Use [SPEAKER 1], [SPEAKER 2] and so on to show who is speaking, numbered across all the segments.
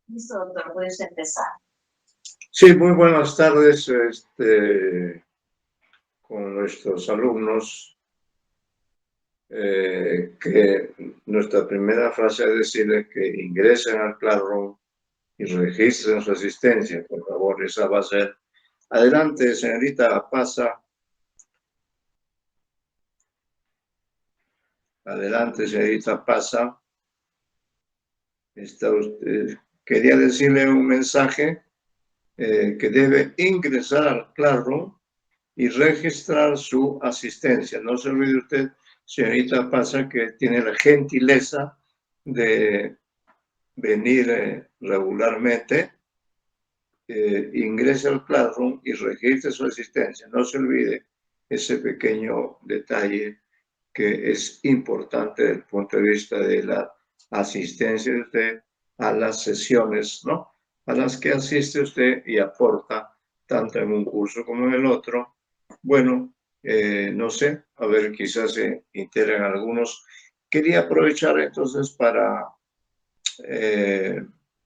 [SPEAKER 1] Listo, doctor, puedes empezar.
[SPEAKER 2] Sí, muy buenas tardes con nuestros alumnos. Que nuestra primera frase es decirles que ingresen al Classroom y registren su asistencia. Por favor, esa va a ser. Adelante, señorita Pasa. Adelante, señorita Pasa. Está usted. Quería decirle un mensaje que debe ingresar al Classroom y registrar su asistencia. No se olvide usted, señorita Pasa, que tiene la gentileza de venir regularmente, ingrese al Classroom y registre su asistencia. No se olvide ese pequeño detalle que es importante desde el punto de vista de la asistencia de usted a las sesiones, ¿no? A las que asiste usted y aporta tanto en un curso como en el otro. Bueno, no sé, a ver, quizás se integran algunos. Quería aprovechar entonces para,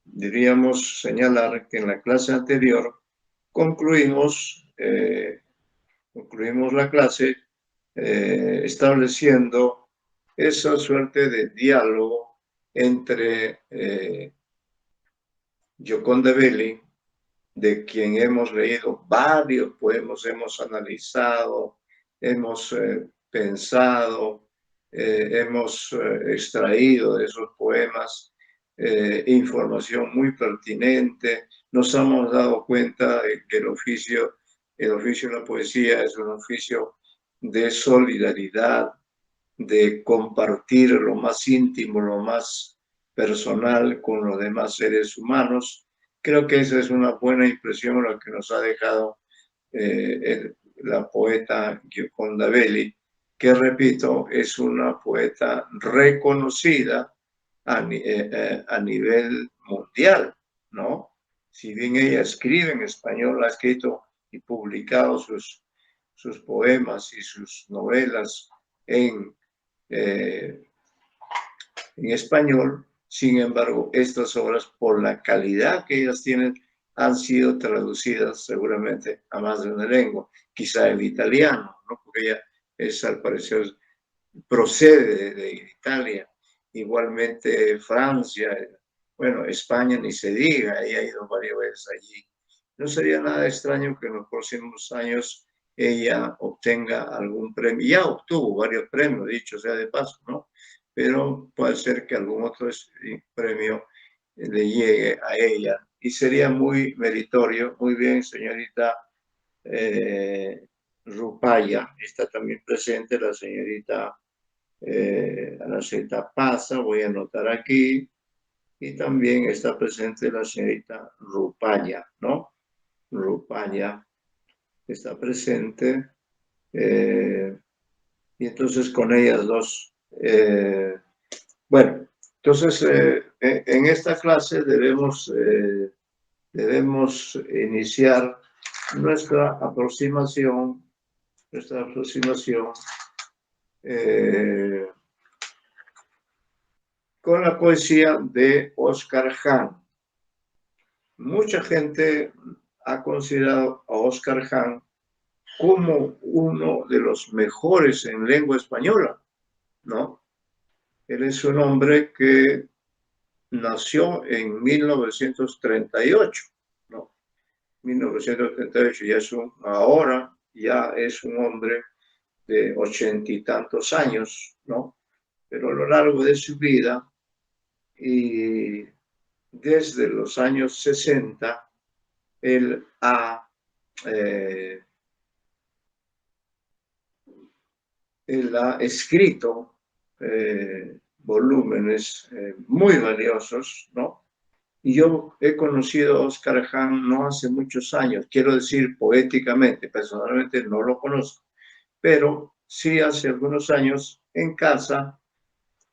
[SPEAKER 2] diríamos, señalar que en la clase anterior concluimos la clase estableciendo esa suerte de diálogo entre Gioconda Belli, de quien hemos leído varios poemas, hemos analizado, hemos pensado, hemos extraído de esos poemas información muy pertinente. Nos hemos dado cuenta de que el oficio de la poesía es un oficio de solidaridad, de compartir lo más íntimo, lo más personal con los demás seres humanos. Creo que esa es una buena impresión la que nos ha dejado la poeta Gioconda Belli, que repito, es una poeta reconocida a nivel mundial, ¿no? Si bien ella escribe en español, ha escrito y publicado sus poemas y sus novelas en español. Sin embargo, estas obras, por la calidad que ellas tienen, han sido traducidas seguramente a más de una lengua, quizá el italiano, ¿no? Porque ella es, al parecer, procede de Italia. Igualmente Francia, bueno, España ni se diga, ella ha ido varias veces allí. No sería nada extraño que en los próximos años ella obtenga algún premio. Ya obtuvo varios premios, dicho sea de paso, ¿no? Pero puede ser que algún otro premio le llegue a ella. Y sería muy meritorio. Muy bien, señorita Rupaya. Está también presente la señorita Pasa, voy a anotar aquí. Y también está presente la señorita Rupaya, ¿no? Rupaya está presente. Y entonces con ellas dos. Bueno, entonces en esta clase debemos iniciar nuestra aproximación con la poesía de Oscar Hahn. Mucha gente ha considerado a Oscar Hahn como uno de los mejores en lengua española, ¿no? Él es un hombre que nació en 1938, ¿no? 1938 ahora ya es un hombre de 80 y tantos años, ¿no? Pero a lo largo de su vida y desde los años 60, él ha escrito volúmenes muy valiosos, ¿no? Y yo he conocido a Oscar Hahn no hace muchos años, quiero decir poéticamente, personalmente no lo conozco, pero sí hace algunos años en casa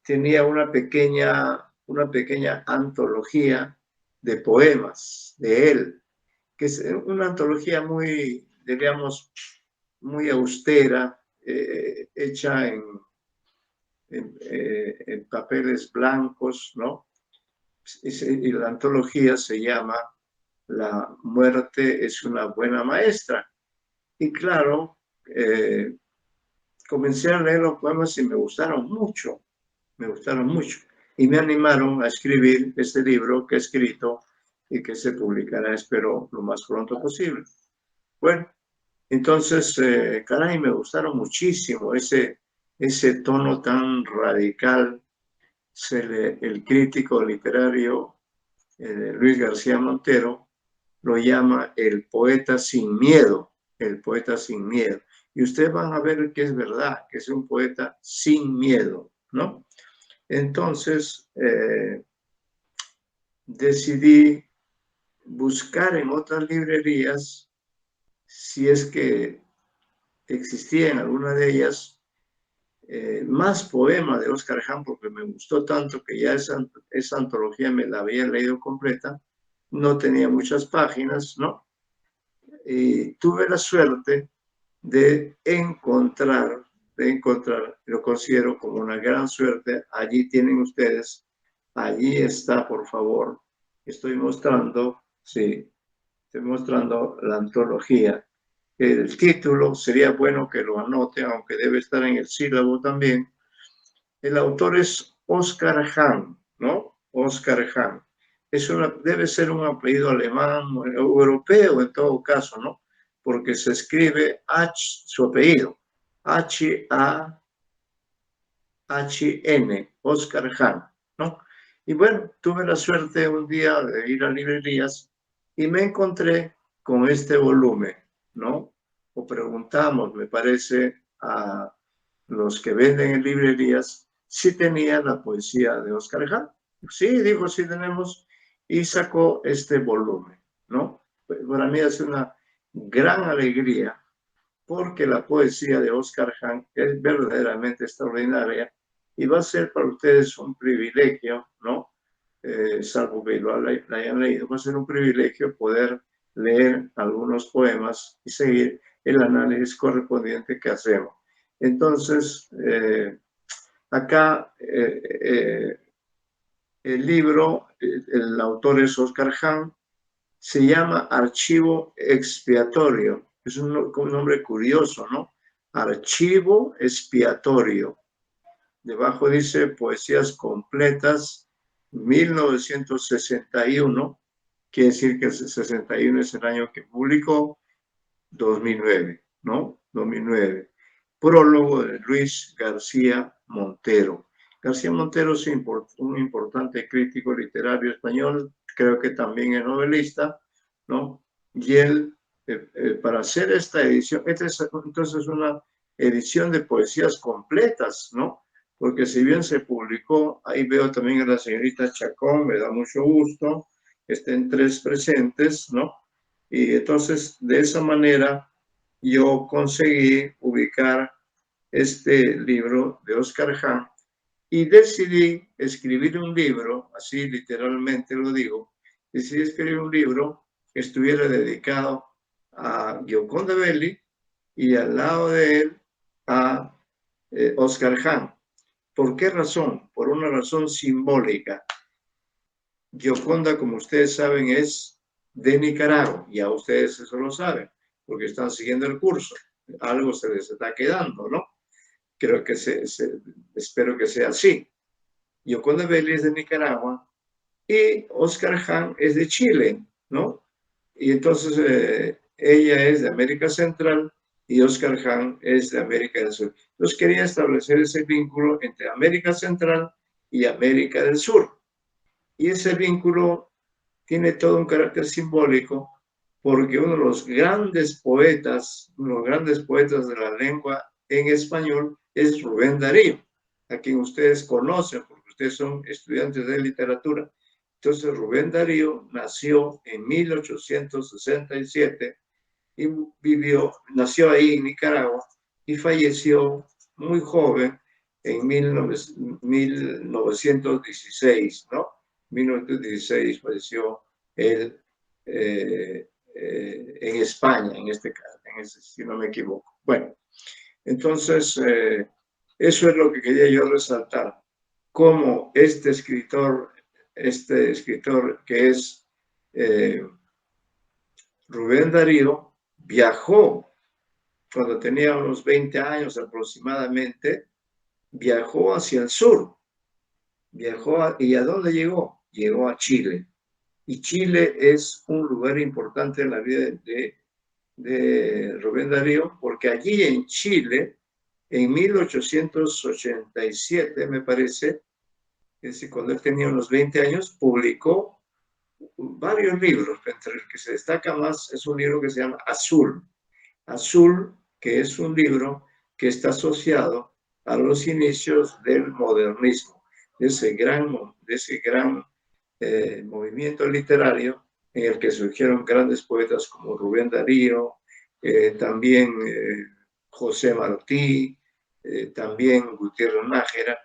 [SPEAKER 2] tenía una pequeña antología de poemas de él, que es una antología muy, diríamos, muy austera, hecha en papeles blancos, ¿no? y la antología se llama La muerte es una buena maestra. Y claro, comencé a leer los poemas y me gustaron mucho, y me animaron a escribir este libro que he escrito y que se publicará, espero, lo más pronto posible. Bueno, entonces, caray, me gustaron muchísimo ese tono tan radical. El crítico literario Luis García Montero lo llama el poeta sin miedo, el poeta sin miedo. Y ustedes van a ver que es verdad, que es un poeta sin miedo, ¿no? Entonces, decidí buscar en otras librerías, si es que existía en alguna de ellas, más poemas de Oscar Hahn, porque me gustó tanto que ya esa antología me la había leído completa, no tenía muchas páginas, ¿no? Y tuve la suerte de encontrar, lo considero como una gran suerte. Allí tienen ustedes, allí está, por favor, estoy mostrando, sí, estoy mostrando la antología. El título sería bueno que lo anote, aunque debe estar en el sílabo también. El autor es Oscar Hahn, ¿no? Oscar Hahn. Debe ser un apellido alemán o europeo en todo caso, ¿no? Porque se escribe su apellido, H-A-H-N, Oscar Hahn, ¿no? Y bueno, tuve la suerte un día de ir a librerías y me encontré con este volumen, ¿no? O preguntamos, me parece, a los que venden en librerías si tenían la poesía de Oscar Hahn. Sí, dijo, sí tenemos, y sacó este volumen, ¿no? Para mí es una gran alegría porque la poesía de Oscar Hahn es verdaderamente extraordinaria y va a ser para ustedes un privilegio, ¿no? Salvo que lo hayan leído, va a ser un privilegio poder leer algunos poemas y seguir el análisis correspondiente que hacemos. Entonces, acá el libro, el autor es Oscar Hahn, se llama Archivo Expiatorio. Es un nombre curioso, ¿no? Archivo Expiatorio. Debajo dice Poesías Completas, 1961. Quiere decir que el 61 es el año que publicó, 2009, ¿no? 2009. Prólogo de Luis García Montero. García Montero es un importante crítico literario español, creo que también es novelista, ¿no? Y él, para hacer esta edición, entonces es una edición de poesías completas, ¿no? Porque si bien se publicó, ahí veo también a la señorita Chacón, me da mucho gusto, estén tres presentes, ¿no? Y entonces, de esa manera, yo conseguí ubicar este libro de Oscar Hahn y decidí escribir un libro, así literalmente lo digo, decidí escribir un libro que estuviera dedicado a Gioconda Belli y al lado de él a Oscar Hahn. ¿Por qué razón? Por una razón simbólica. Gioconda, como ustedes saben, es de Nicaragua. Ya ustedes eso lo saben, porque están siguiendo el curso. Algo se les está quedando, ¿no? Creo que espero que sea así. Gioconda Belli es de Nicaragua y Oscar Hahn es de Chile, ¿no? Y entonces ella es de América Central y Oscar Hahn es de América del Sur. Entonces quería establecer ese vínculo entre América Central y América del Sur. Y ese vínculo tiene todo un carácter simbólico porque uno de los grandes poetas de la lengua en español es Rubén Darío, a quien ustedes conocen porque ustedes son estudiantes de literatura. Entonces Rubén Darío nació en 1867 y nació ahí en Nicaragua y falleció muy joven en 1916, ¿no? 1916 falleció él en España, en este caso, si no me equivoco. Bueno, entonces eso es lo que quería yo resaltar, cómo este escritor este escritor que es Rubén Darío, viajó cuando tenía unos 20 años aproximadamente, viajó hacia el sur, ¿y a dónde llegó? Llegó a Chile. Y Chile es un lugar importante en la vida de Rubén Darío, porque allí en Chile, en 1887, me parece, es decir, cuando él tenía unos 20 años, publicó varios libros, entre los que se destaca más es un libro que se llama Azul. Azul, que es un libro que está asociado a los inicios del modernismo, de ese gran movimiento literario en el que surgieron grandes poetas como Rubén Darío, también José Martí, también Gutiérrez Nájera,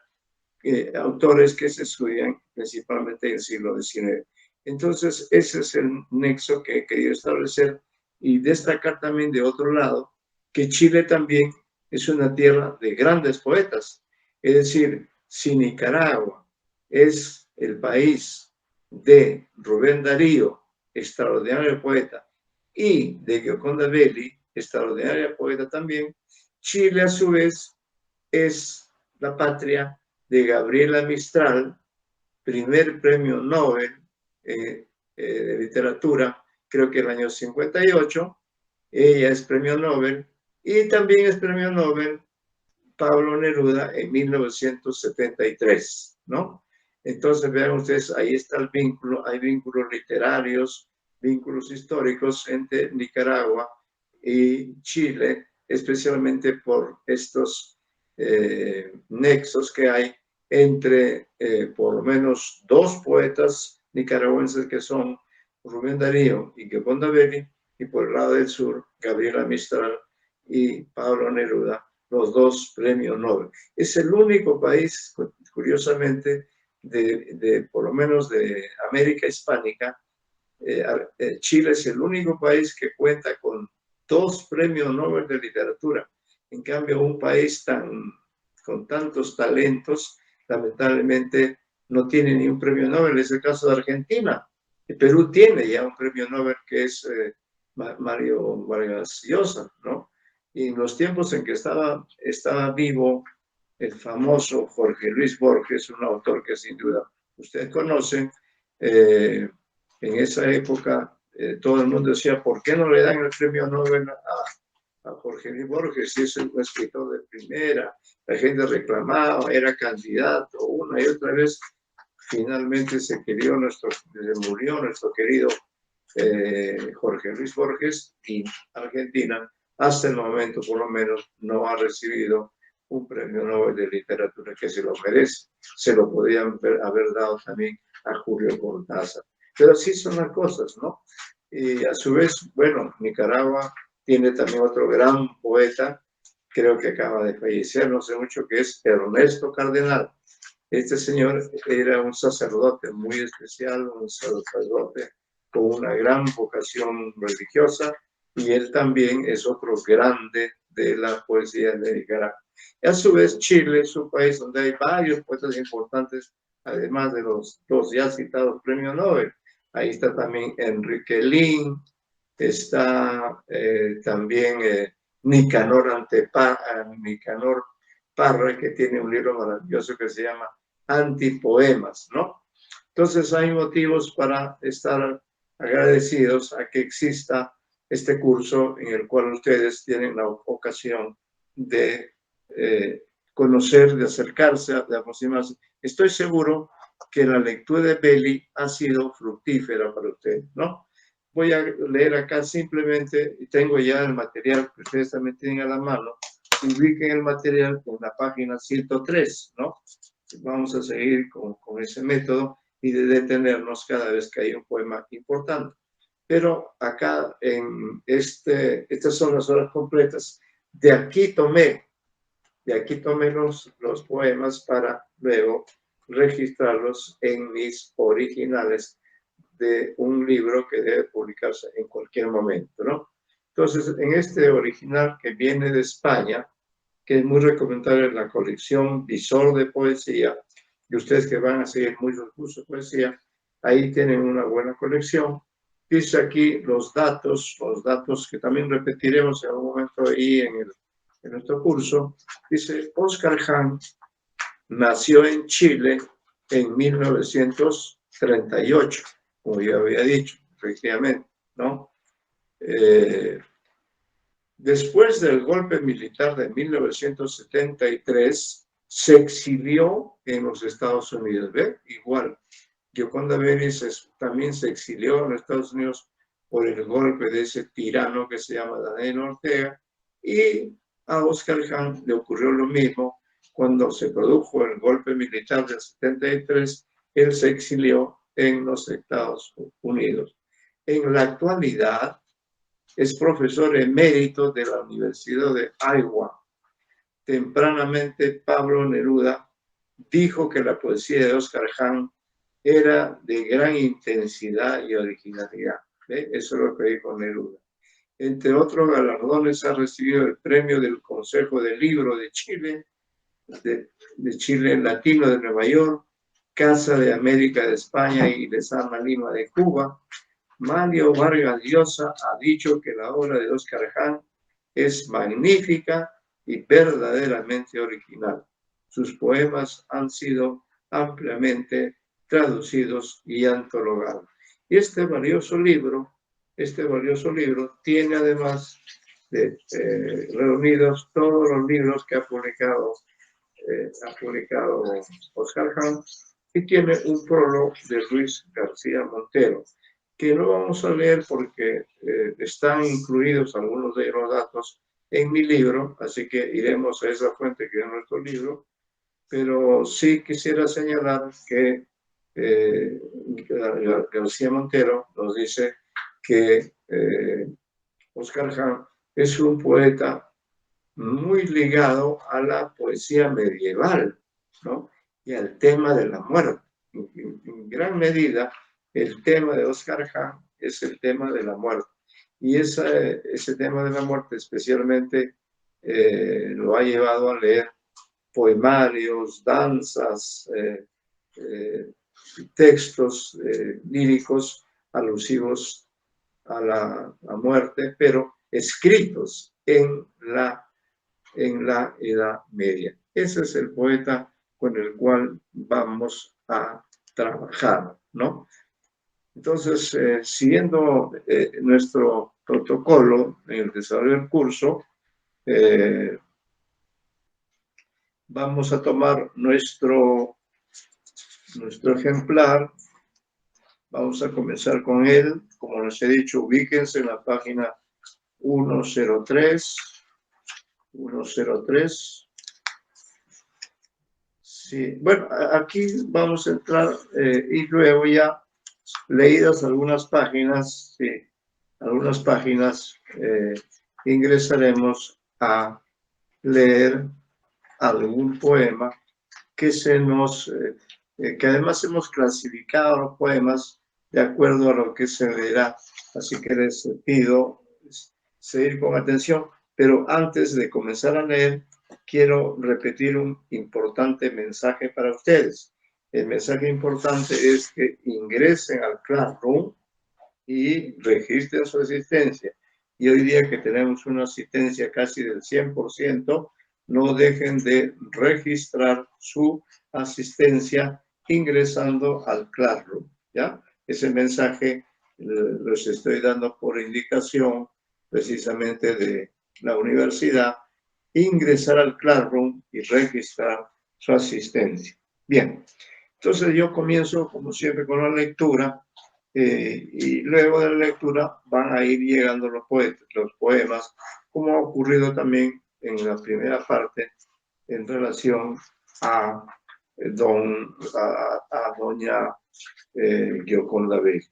[SPEAKER 2] autores que se estudian principalmente en el siglo XIX. Entonces, ese es el nexo que he querido establecer y destacar también de otro lado que Chile también es una tierra de grandes poetas. Es decir, si Nicaragua es el país de Rubén Darío, extraordinario poeta, y de Gioconda Belli, extraordinaria poeta también, Chile a su vez es la patria de Gabriela Mistral, primer premio Nobel de literatura, creo que en el año 58, ella es premio Nobel, y también es premio Nobel Pablo Neruda en 1973, ¿no? Entonces, vean ustedes, ahí está el vínculo, hay vínculos literarios, vínculos históricos entre Nicaragua y Chile, especialmente por estos nexos que hay entre por lo menos dos poetas nicaragüenses que son Rubén Darío y Gioconda Belli, y por el lado del sur, Gabriela Mistral y Pablo Neruda, los dos premios Nobel. Es el único país, curiosamente, por lo menos de América Hispánica, Chile es el único país que cuenta con dos premios Nobel de literatura. En cambio, un país con tantos talentos, lamentablemente no tiene ni un premio Nobel. Es el caso de Argentina. Perú tiene ya un premio Nobel que es Mario Vargas Llosa, ¿no? Y en los tiempos en que estaba vivo el famoso Jorge Luis Borges, un autor que sin duda ustedes conocen, en esa época todo el mundo decía, ¿por qué no le dan el premio Nobel a Jorge Luis Borges si es un escritor de primera? La gente reclamaba, era candidato una y otra vez. Finalmente se murió nuestro querido Jorge Luis Borges, y Argentina hasta el momento por lo menos no ha recibido un premio Nobel de literatura, que se lo merece. Se lo podían haber dado también a Julio Cortázar. Pero así son las cosas, ¿no? Y a su vez, bueno, Nicaragua tiene también otro gran poeta, creo que acaba de fallecer no sé mucho, que es Ernesto Cardenal. Este señor era un sacerdote muy especial, un sacerdote con una gran vocación religiosa, y él también es otro grande de la poesía de Nicaragua. Y a su vez, Chile es un país donde hay varios poetas importantes, además de los dos ya citados premios Nobel. Ahí está también Enrique Lin, está también Nicanor Parra, que tiene un libro maravilloso que se llama Antipoemas, ¿no? Entonces hay motivos para estar agradecidos a que exista este curso en el cual ustedes tienen la ocasión de conocer, de acercarse, de aproximarse. Estoy seguro que la lectura de Belli ha sido fructífera para ustedes, ¿no? Voy a leer acá simplemente, y tengo ya el material que ustedes también tienen a la mano. Ubiquen el material en la página 103, ¿no? Vamos a seguir con ese método y de detenernos cada vez que hay un poema importante. Pero acá, estas son las horas completas. De aquí tomé los poemas para luego registrarlos en mis originales de un libro que debe publicarse en cualquier momento, ¿no? Entonces, en este original que viene de España, que es muy recomendable, la colección Visor de Poesía, y ustedes que van a seguir muchos cursos de poesía, ahí tienen una buena colección. Dice aquí los datos que también repetiremos en algún momento ahí en nuestro curso. Dice, Oscar Hahn nació en Chile en 1938, como ya había dicho, efectivamente, ¿no? Después del golpe militar de 1973, se exilió en los Estados Unidos. ¿Ve? Igual, Gioconda Belli también se exilió en los Estados Unidos por el golpe de ese tirano que se llama Daniel Ortega, y a Oscar Hahn le ocurrió lo mismo. Cuando se produjo el golpe militar del 73, él se exilió en los Estados Unidos. En la actualidad es profesor emérito de la Universidad de Iowa. Tempranamente Pablo Neruda dijo que la poesía de Oscar Hahn era de gran intensidad y originalidad. ¿Ve? Eso es lo que dijo Neruda. Entre otros galardones ha recibido el premio del Consejo del Libro de Chile, de Chile Latino de Nueva York, Casa de América de España y de Sama Lima de Cuba. Mario Vargas Llosa ha dicho que la obra de Oscar Hahn es magnífica y verdaderamente original. Sus poemas han sido ampliamente traducidos y antologados. Y este valioso libro tiene además de reunidos todos los libros que ha publicado Oscar Hahn, y tiene un prólogo de Luis García Montero, que no vamos a leer porque están incluidos algunos de los datos en mi libro, así que iremos a esa fuente que es nuestro libro, pero sí quisiera señalar que García Montero nos dice que Oscar Hahn es un poeta muy ligado a la poesía medieval, ¿no? Y al tema de la muerte. En gran medida, el tema de Oscar Hahn es el tema de la muerte. Y ese tema de la muerte especialmente lo ha llevado a leer poemarios, danzas, textos líricos alusivos a la muerte, pero escritos en la Edad Media. Ese es el poeta con el cual vamos a trabajar, ¿no? Entonces, siguiendo nuestro protocolo en el desarrollo del curso, vamos a tomar nuestro ejemplar. Vamos a comenzar con él. Como les he dicho, ubíquense en la página 103. 103. Sí, bueno, aquí vamos a entrar y luego ya leídas algunas páginas, sí, ingresaremos a leer algún poema que que además hemos clasificado los poemas de acuerdo a lo que se leerá. Así que les pido seguir con atención, pero antes de comenzar a leer, quiero repetir un importante mensaje para ustedes. El mensaje importante es que ingresen al Classroom y registren su asistencia. Y hoy día que tenemos una asistencia casi del 100%, no dejen de registrar su asistencia ingresando al Classroom, ¿ya? Ese mensaje los estoy dando por indicación precisamente de la universidad. Ingresar al Classroom y registrar su asistencia. Bien, entonces yo comienzo como siempre con la lectura y luego de la lectura van a ir llegando los poemas, como ha ocurrido también en la primera parte en relación a doña Gioconda Belli.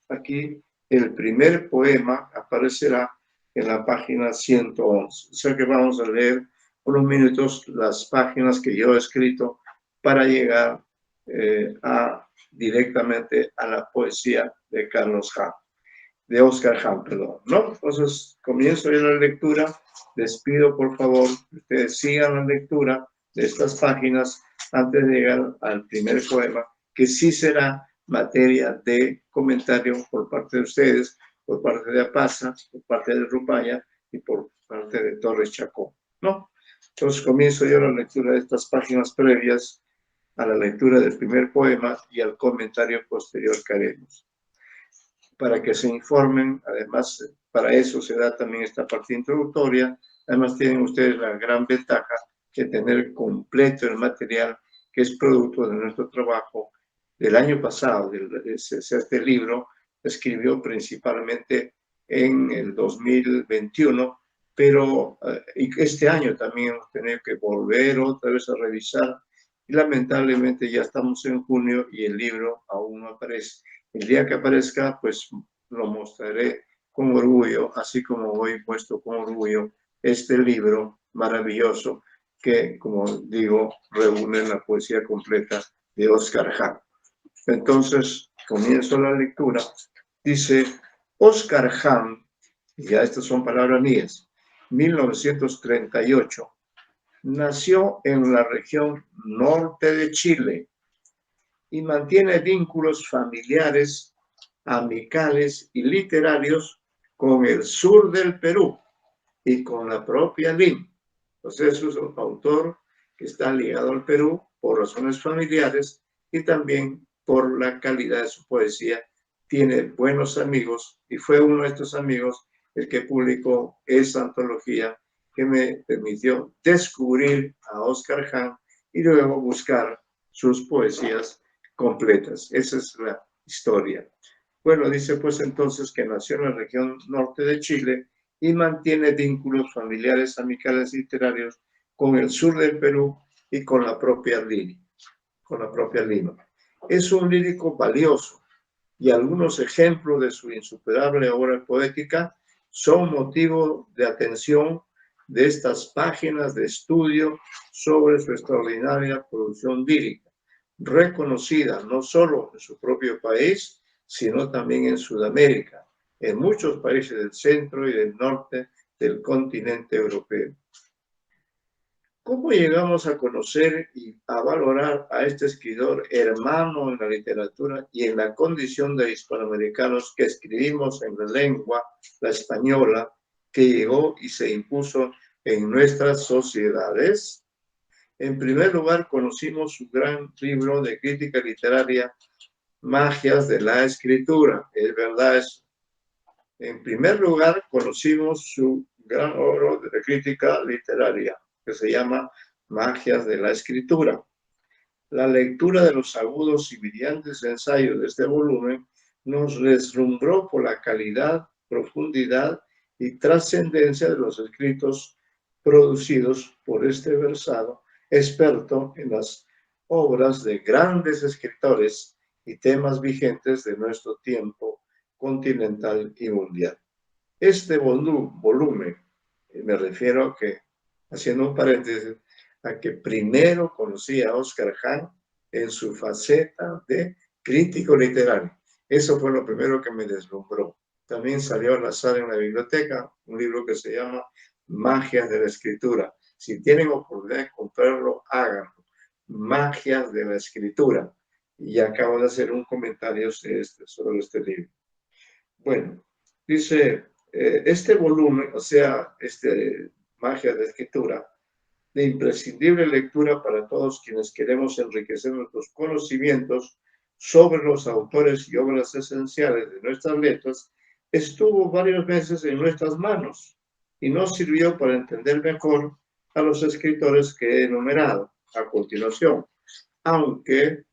[SPEAKER 2] Aquí el primer poema aparecerá en la página 111. O sea que vamos a leer unos minutos las páginas que yo he escrito para llegar directamente a la poesía de de Oscar Hahn, perdón, ¿no? Entonces, comienzo yo la lectura. Les pido, por favor, que ustedes sigan la lectura de estas páginas antes de llegar al primer poema, que sí será materia de comentario por parte de ustedes, por parte de Apasa, por parte de Rupaya y por parte de Torres Chacón, ¿no? Entonces comienzo yo la lectura de estas páginas previas a la lectura del primer poema y al comentario posterior que haremos. Para que se informen, además, para eso se da también esta parte introductoria. Además, tienen ustedes la gran ventaja de tener completo el material que es producto de nuestro trabajo del año pasado. Este libro escribió principalmente en el 2021, pero este año también hemos tenido que volver otra vez a revisar y lamentablemente ya estamos en junio y el libro aún no aparece. El día que aparezca, pues lo mostraré con orgullo, así como hoy puesto con orgullo este libro maravilloso que, como digo, reúne la poesía completa de Oscar Hahn. Entonces, comienzo la lectura. Dice, Oscar Hahn, y ya estas son palabras mías, 1938, nació en la región norte de Chile y mantiene vínculos familiares, amicales y literarios con el sur del Perú y con la propia Lima. Entonces es un autor que está ligado al Perú por razones familiares y también por la calidad de su poesía. Tiene buenos amigos y fue uno de estos amigos el que publicó esa antología que me permitió descubrir a Oscar Hahn y luego buscar sus poesías completas. Esa es la historia. Bueno, dice pues entonces que nació en la región norte de Chile y mantiene vínculos familiares, amicales y literarios con el sur del Perú y con la propia Lima. Es un lírico valioso y algunos ejemplos de su insuperable obra poética son motivo de atención de estas páginas de estudio sobre su extraordinaria producción lírica, reconocida no solo en su propio país, sino también en Sudamérica, en muchos países del centro y del norte del continente europeo. ¿Cómo llegamos a conocer y a valorar a este escritor hermano en la literatura y en la condición de hispanoamericanos que escribimos en la lengua, la española, que llegó y se impuso en nuestras sociedades? En primer lugar, conocimos su gran libro de crítica literaria, Magias de la Escritura. Es verdad eso. En primer lugar, conocimos su gran obra de crítica literaria, que se llama Magias de la Escritura. La lectura de los agudos y brillantes ensayos de este volumen nos deslumbró por la calidad, profundidad y trascendencia de los escritos producidos por este versado experto en las obras de grandes escritores y temas vigentes de nuestro tiempo continental y mundial. Este volumen, me refiero a que, haciendo un paréntesis, a que primero conocí a Oscar Hahn en su faceta de crítico literario. Eso fue lo primero que me deslumbró. También salió al azar en la biblioteca un libro que se llama Magias de la Escritura. Si tienen oportunidad de comprarlo, háganlo. Magias de la Escritura. Y acabo de hacer un comentario sobre este libro. Bueno, dice, este volumen, o sea, Magia de Escritura, de imprescindible lectura para todos quienes queremos enriquecer nuestros conocimientos sobre los autores y obras esenciales de nuestras letras, estuvo varios meses en nuestras manos y nos sirvió para entender mejor a los escritores que he enumerado a continuación, aunque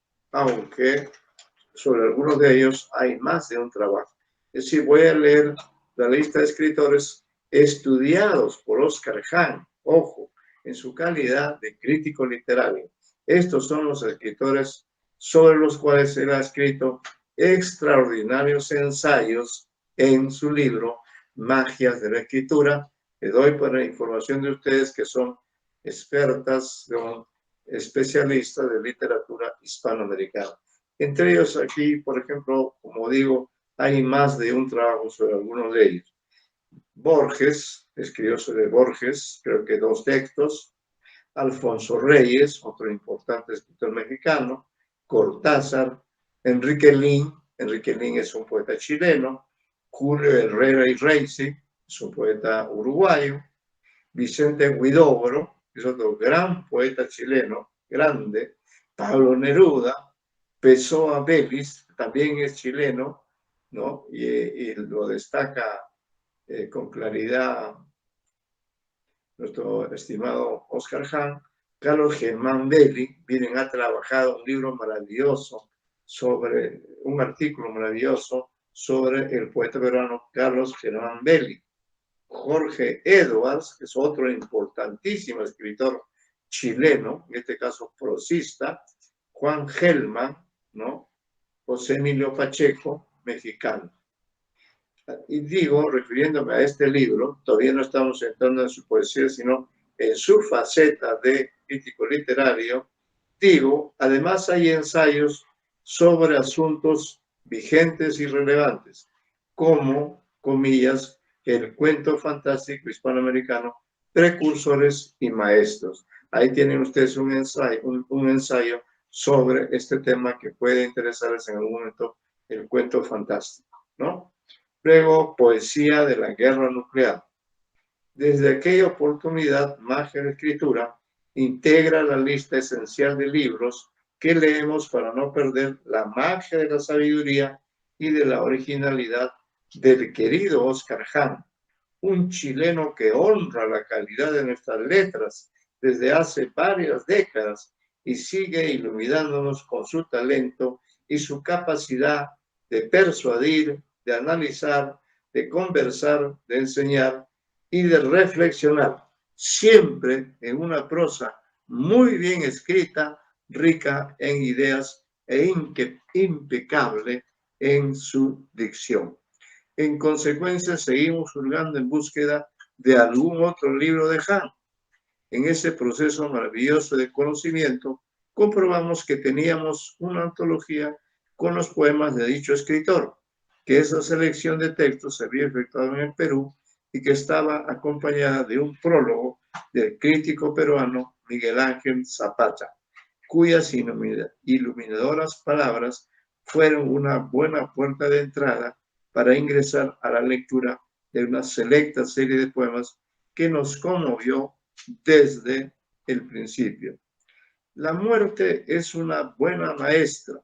[SPEAKER 2] sobre algunos de ellos hay más de un trabajo. Es decir, voy a leer la lista de escritores estudiados por Oscar Hahn, ojo, en su calidad de crítico literario. Estos son los escritores sobre los cuales él ha escrito extraordinarios ensayos en su libro Magias de la Escritura. Le doy para información de ustedes que son expertas, son especialistas de literatura hispanoamericana. Entre ellos aquí, por ejemplo, como digo, hay más de un trabajo sobre algunos de ellos. Borges, escribió sobre Borges, creo que 2 textos. Alfonso Reyes, otro importante escritor mexicano, Cortázar, Enrique Lin es un poeta chileno, Julio Herrera y Reisi es un poeta uruguayo, Vicente Huidobro es otro gran poeta chileno, grande, Pablo Neruda, Pessoa Vélez, también es chileno, ¿no? Y lo destaca con claridad nuestro estimado Oscar Hahn. Carlos Germán Belli, miren, ha trabajado un libro maravilloso sobre, un artículo maravilloso sobre el poeta peruano Carlos Germán Belli. Jorge Edwards, que es otro importantísimo escritor chileno, en este caso prosista, Juan Gelman, ¿no? José Emilio Pacheco, mexicano. Y digo, refiriéndome a este libro, todavía no estamos entrando en su poesía, sino en su faceta de crítico literario, digo, además hay ensayos sobre asuntos vigentes y relevantes, como, comillas, el cuento fantástico hispanoamericano, precursores y maestros. Ahí tienen ustedes un ensayo sobre este tema que puede interesarles en algún momento, el cuento fantástico, ¿no? Luego, poesía de la guerra nuclear. Desde aquella oportunidad, Magia de Escritura integra la lista esencial de libros que leemos para no perder la magia de la sabiduría y de la originalidad del querido Oscar Hahn, un chileno que honra la calidad de nuestras letras desde hace varias décadas y sigue iluminándonos con su talento y su capacidad de persuadir, de analizar, de conversar, de enseñar y de reflexionar, siempre en una prosa muy bien escrita, rica en ideas e impecable en su dicción. En consecuencia, seguimos hurgando en búsqueda de algún otro libro de Hahn. En ese proceso maravilloso de conocimiento, comprobamos que teníamos una antología con los poemas de dicho escritor, que esa selección de textos se había efectuado en el Perú y que estaba acompañada de un prólogo del crítico peruano Miguel Ángel Zapata, cuyas iluminadoras palabras fueron una buena puerta de entrada para ingresar a la lectura de una selecta serie de poemas que nos conmovió desde el principio. La muerte es una buena maestra.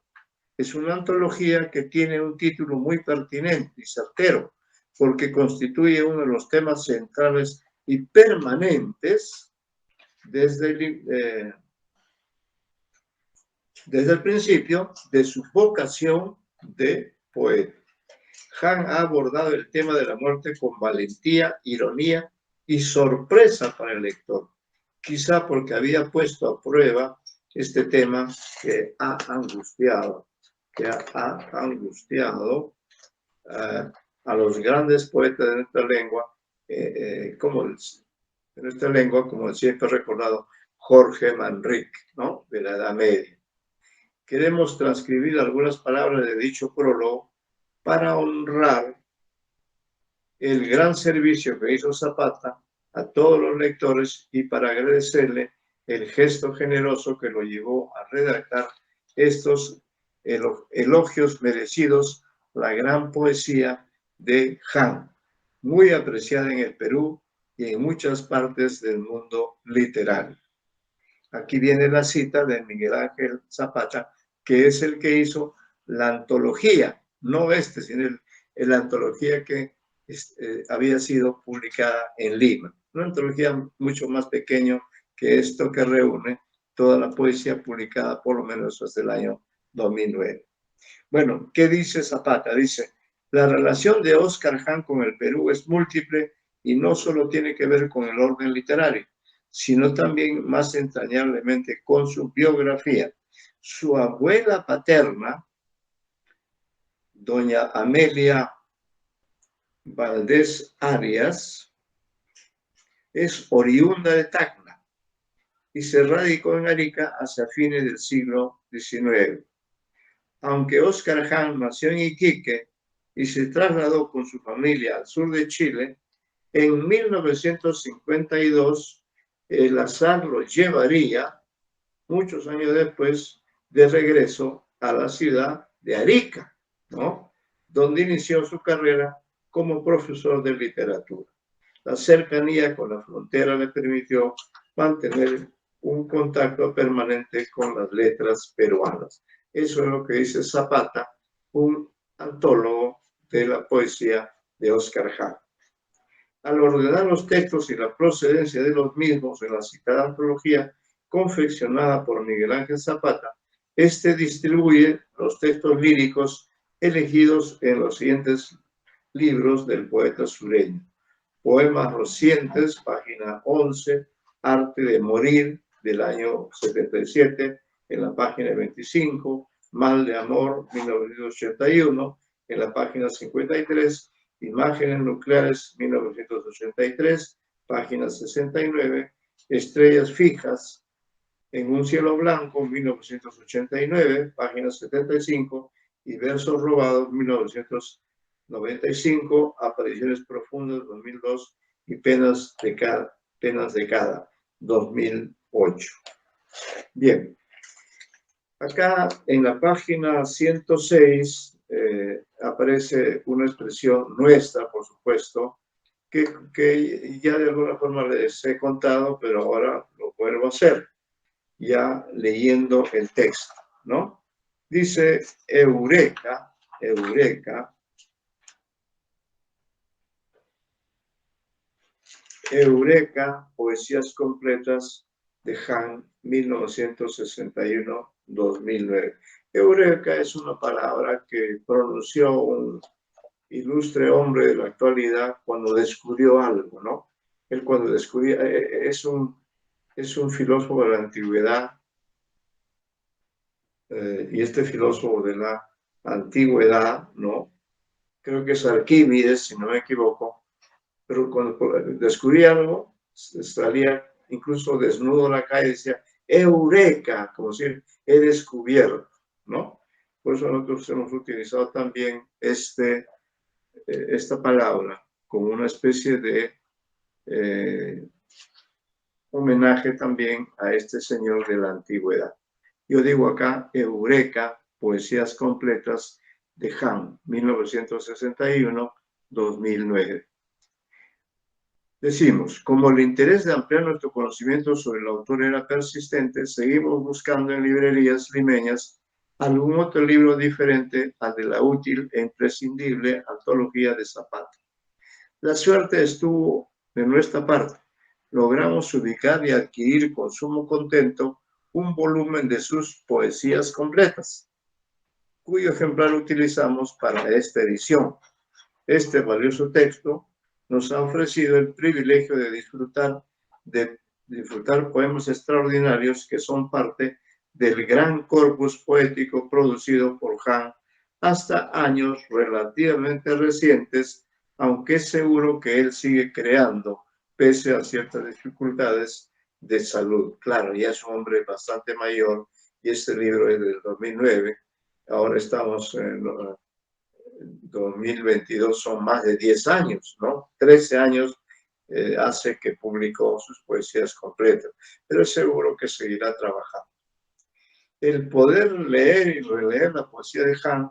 [SPEAKER 2] Es una antología que tiene un título muy pertinente y certero, porque constituye uno de los temas centrales y permanentes desde el principio de su vocación de poeta. Hahn ha abordado el tema de la muerte con valentía, ironía y sorpresa para el lector, quizá porque había puesto a prueba este tema que ha angustiado a los grandes poetas de nuestra lengua, como el siempre recordado Jorge Manrique, ¿no? De la Edad Media. Queremos transcribir algunas palabras de dicho prólogo para honrar el gran servicio que hizo Zapata a todos los lectores y para agradecerle el gesto generoso que lo llevó a redactar estos elogios merecidos, la gran poesía de Hahn, muy apreciada en el Perú y en muchas partes del mundo literario. Aquí viene la cita de Miguel Ángel Zapata, que es el que hizo la antología, no sino la antología que había sido publicada en Lima. Una antología mucho más pequeña que esto, que reúne toda la poesía publicada por lo menos desde el año 2009. Bueno, ¿qué dice Zapata? Dice, la relación de Oscar Hahn con el Perú es múltiple y no solo tiene que ver con el orden literario, sino también más entrañablemente con su biografía. Su abuela paterna, doña Amelia Valdés Arias, es oriunda de Tacna y se radicó en Arica hacia fines del siglo XIX. Aunque Oscar Hahn nació en Iquique y se trasladó con su familia al sur de Chile, en 1952 el azar lo llevaría muchos años después de regreso a la ciudad de Arica, ¿no? Donde inició su carrera como profesor de literatura. La cercanía con la frontera le permitió mantener un contacto permanente con las letras peruanas. Eso es lo que dice Zapata, un antólogo de la poesía de Oscar Hahn. Al ordenar los textos y la procedencia de los mismos en la citada antología confeccionada por Miguel Ángel Zapata, este distribuye los textos líricos elegidos en los siguientes libros del poeta sureño. Poemas recientes, página 11, Arte de Morir, del año 77, en la página 25, Mal de Amor, 1981, en la página 53, Imágenes Nucleares, 1983, página 69, Estrellas Fijas, en un cielo blanco, 1989, página 75, y Versos Robados, 1995, Apariciones Profundas, 2002, y Penas de Cada, 2008. Bien, acá en la página 106 aparece una expresión nuestra, por supuesto, que ya de alguna forma les he contado, pero ahora lo vuelvo a hacer, ya leyendo el texto, ¿no? Dice Eureka, Eureka, Eureka, Poesías Completas de Hahn, 1961-2009. Eureka es una palabra que pronunció un ilustre hombre de la actualidad cuando descubrió algo, ¿no? Él cuando descubrió, es un filósofo de la antigüedad, y este filósofo de la antigüedad, ¿no? Creo que es Arquímedes, si no me equivoco, pero cuando descubría algo, salía incluso desnudo a la calle y decía, ¡Eureka! Como decir, he descubierto, ¿no? Por eso nosotros hemos utilizado también esta palabra como una especie de homenaje también a este señor de la antigüedad. Yo digo acá, Eureka, Poesías Completas de Hahn, 1961-2009. Decimos, como el interés de ampliar nuestro conocimiento sobre el autor era persistente, seguimos buscando en librerías limeñas algún otro libro diferente al de la útil e imprescindible antología de Zapata. La suerte estuvo de nuestra parte. Logramos ubicar y adquirir con sumo contento un volumen de sus poesías completas, cuyo ejemplar utilizamos para esta edición. Este valioso texto nos ha ofrecido el privilegio de disfrutar poemas extraordinarios que son parte del gran corpus poético producido por Hahn hasta años relativamente recientes, aunque es seguro que él sigue creando pese a ciertas dificultades de salud. Claro, ya es un hombre bastante mayor y este libro es del 2009. Ahora estamos en 2022, son más de 10 años, ¿no? 13 años hace que publicó sus poesías completas, pero es seguro que seguirá trabajando. El poder leer y releer la poesía de Hahn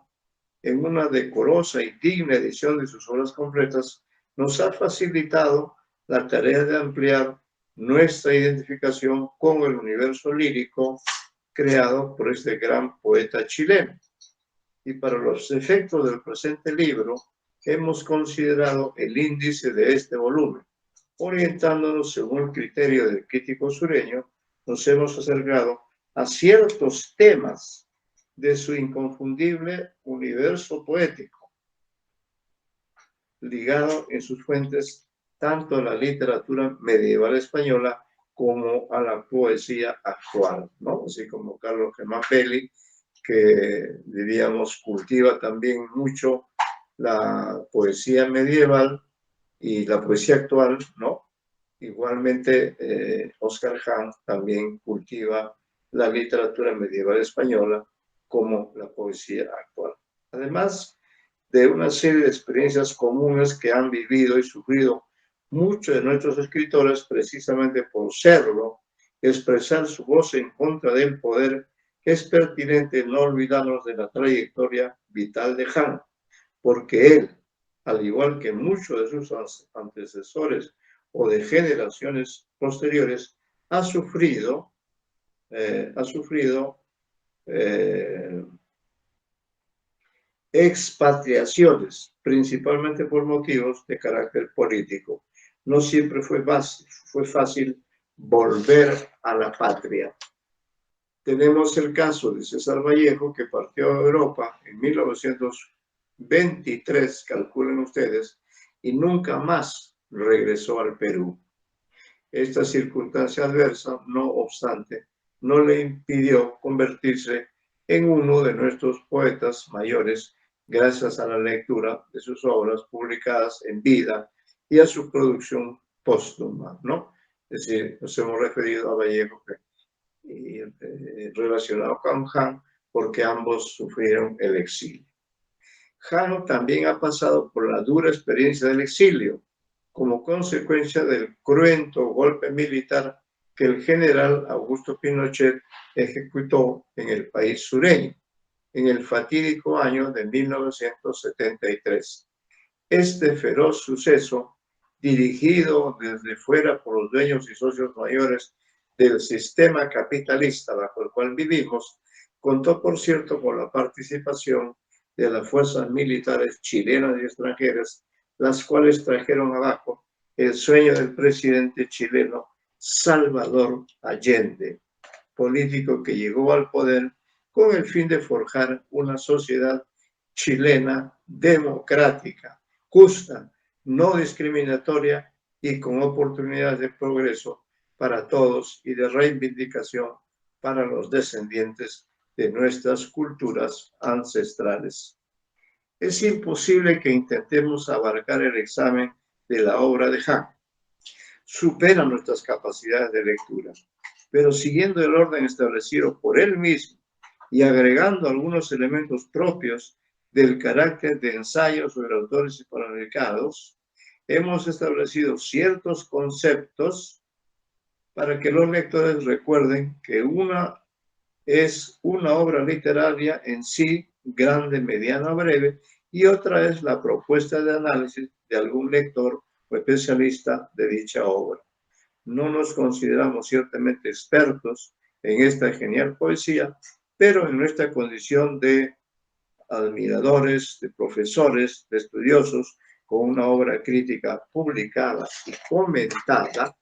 [SPEAKER 2] en una decorosa y digna edición de sus obras completas nos ha facilitado la tarea de ampliar nuestra identificación con el universo lírico creado por este gran poeta chileno. Y para los efectos del presente libro, hemos considerado el índice de este volumen. Orientándonos según el criterio del crítico sureño, nos hemos acercado a ciertos temas de su inconfundible universo poético, ligado en sus fuentes tanto a la literatura medieval española como a la poesía actual, ¿no? Así como Carlos Germán Belli, que diríamos cultiva también mucho la poesía medieval y la poesía actual, ¿no? Igualmente, Oscar Hahn también cultiva la literatura medieval española como la poesía actual. Además de una serie de experiencias comunes que han vivido y sufrido Muchos de nuestros escritores, precisamente por serlo, expresar su voz en contra del poder, es pertinente no olvidarnos de la trayectoria vital de Han, porque él, al igual que muchos de sus antecesores o de generaciones posteriores, ha sufrido expatriaciones, principalmente por motivos de carácter político. No siempre fue fácil volver a la patria. Tenemos el caso de César Vallejo, que partió a Europa en 1923, calculen ustedes, y nunca más regresó al Perú. Esta circunstancia adversa, no obstante, no le impidió convertirse en uno de nuestros poetas mayores gracias a la lectura de sus obras publicadas en vida y a su producción póstuma, ¿no? Es decir, nos hemos referido a Vallejo relacionado con Han porque ambos sufrieron el exilio. Han también ha pasado por la dura experiencia del exilio, como consecuencia del cruento golpe militar que el general Augusto Pinochet ejecutó en el país sureño en el fatídico año de 1973. Este feroz suceso, dirigido desde fuera por los dueños y socios mayores del sistema capitalista bajo el cual vivimos, contó, por cierto, con la participación de las fuerzas militares chilenas y extranjeras, las cuales trajeron abajo el sueño del presidente chileno Salvador Allende, político que llegó al poder con el fin de forjar una sociedad chilena democrática, justa, no discriminatoria y con oportunidades de progreso para todos y de reivindicación para los descendientes de nuestras culturas ancestrales. Es imposible que intentemos abarcar el examen de la obra de Han. Supera nuestras capacidades de lectura, pero siguiendo el orden establecido por él mismo y agregando algunos elementos propios del carácter de ensayos sobre autores hispanoamericanos, hemos establecido ciertos conceptos para que los lectores recuerden que una es una obra literaria en sí, grande, mediana o breve, y otra es la propuesta de análisis de algún lector o especialista de dicha obra. No nos consideramos ciertamente expertos en esta genial poesía, pero en nuestra condición de admiradores, de profesores, de estudiosos, con una obra crítica publicada y comentada,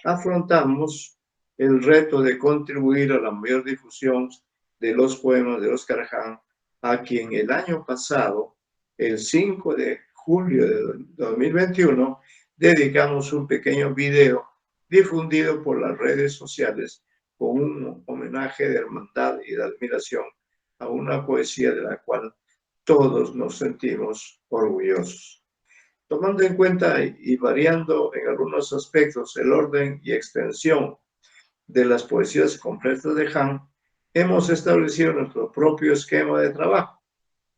[SPEAKER 2] afrontamos el reto de contribuir a la mayor difusión de los poemas de Oscar Han, a quien el año pasado, el 5 de julio de 2021, dedicamos un pequeño video difundido por las redes sociales con un homenaje de hermandad y de admiración a una poesía de la cual todos nos sentimos orgullosos. Tomando en cuenta y variando en algunos aspectos el orden y extensión de las poesías completas de Han, hemos establecido nuestro propio esquema de trabajo,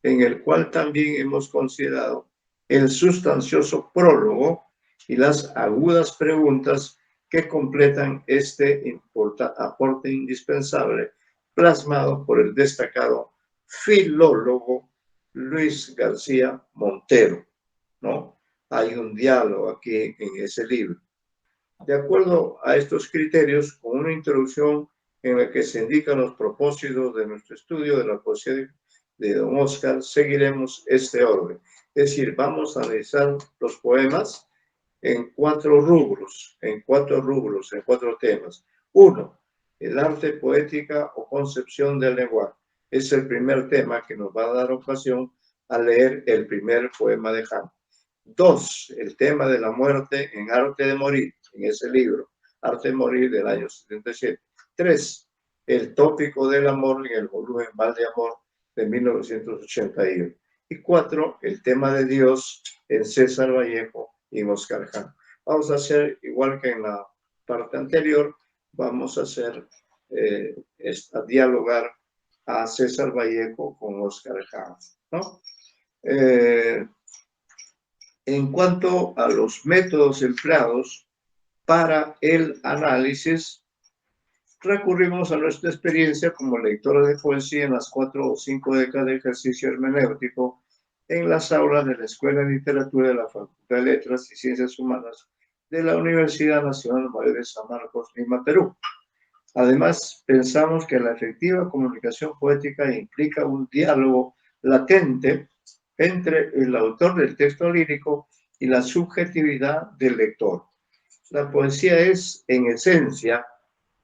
[SPEAKER 2] en el cual también hemos considerado el sustancioso prólogo y las agudas preguntas que completan este aporte indispensable plasmado por el destacado filólogo Luis García Montero, ¿no? Hay un diálogo aquí en ese libro. De acuerdo a estos criterios, con una introducción en la que se indican los propósitos de nuestro estudio de la poesía de don Oscar, seguiremos este orden. Es decir, vamos a analizar los poemas en cuatro rubros, en cuatro temas. Uno, el arte, poética o concepción del lenguaje. Es el primer tema que nos va a dar ocasión a leer el primer poema de Han. Dos, el tema de la muerte en Arte de Morir, en ese libro, Arte de Morir del año 77. Tres, el tópico del amor en el volumen Mal de Amor de 1981. Y cuatro, el tema de Dios en César Vallejo y en Oscar Han. Vamos a hacer, igual que en la parte anterior, vamos a hacer, a dialogar a César Vallejo con Oscar Han, ¿no? En cuanto a los métodos empleados para el análisis, recurrimos a nuestra experiencia como lectores de poesía en las 4 o 5 décadas de ejercicio hermenéutico en las aulas de la Escuela de Literatura de la Facultad de Letras y Ciencias Humanas de la Universidad Nacional Mayor de San Marcos, Lima, Perú. Además, pensamos que la efectiva comunicación poética implica un diálogo latente entre el autor del texto lírico y la subjetividad del lector. La poesía es, en esencia,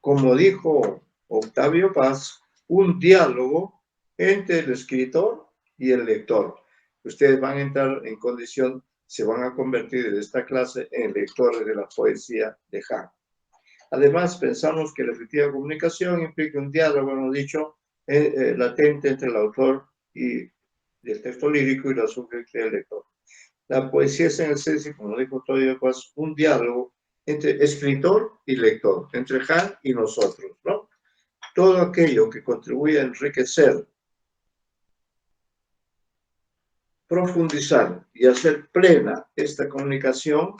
[SPEAKER 2] como dijo Octavio Paz, un diálogo entre el escritor y el lector. Ustedes van a entrar en condición, se van a convertir en esta clase en lectores de la poesía de Han. Además, pensamos que la efectiva comunicación implica un diálogo, hemos dicho, latente entre el autor y el texto lírico y la subjetividad del lector. La poesía es en esencia, como dijo Octavio Paz, un diálogo entre escritor y lector, entre Han y nosotros, ¿no? Todo aquello que contribuye a enriquecer, profundizar y hacer plena esta comunicación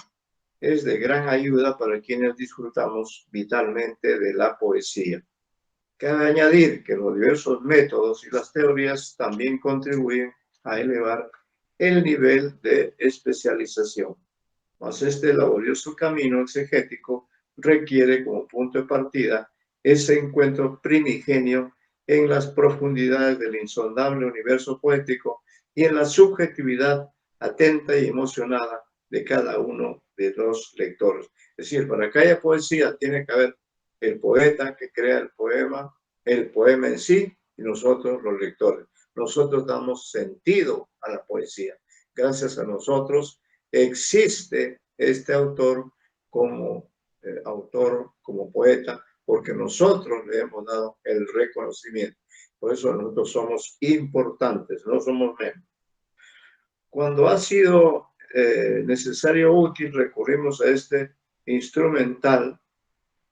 [SPEAKER 2] es de gran ayuda para quienes disfrutamos vitalmente de la poesía. Cabe añadir que los diversos métodos y las teorías también contribuyen a elevar el nivel de especialización. Mas este laborioso camino exegético requiere como punto de partida ese encuentro primigenio en las profundidades del insondable universo poético y en la subjetividad atenta y emocionada de cada uno de los lectores. Es decir, para que haya poesía tiene que haber el poeta que crea el poema en sí y nosotros los lectores. Nosotros damos sentido a la poesía. Gracias a nosotros existe este autor como como poeta, porque nosotros le hemos dado el reconocimiento. Por eso nosotros somos importantes, no somos menos. Cuando ha sido necesario o útil, recurrimos a este instrumental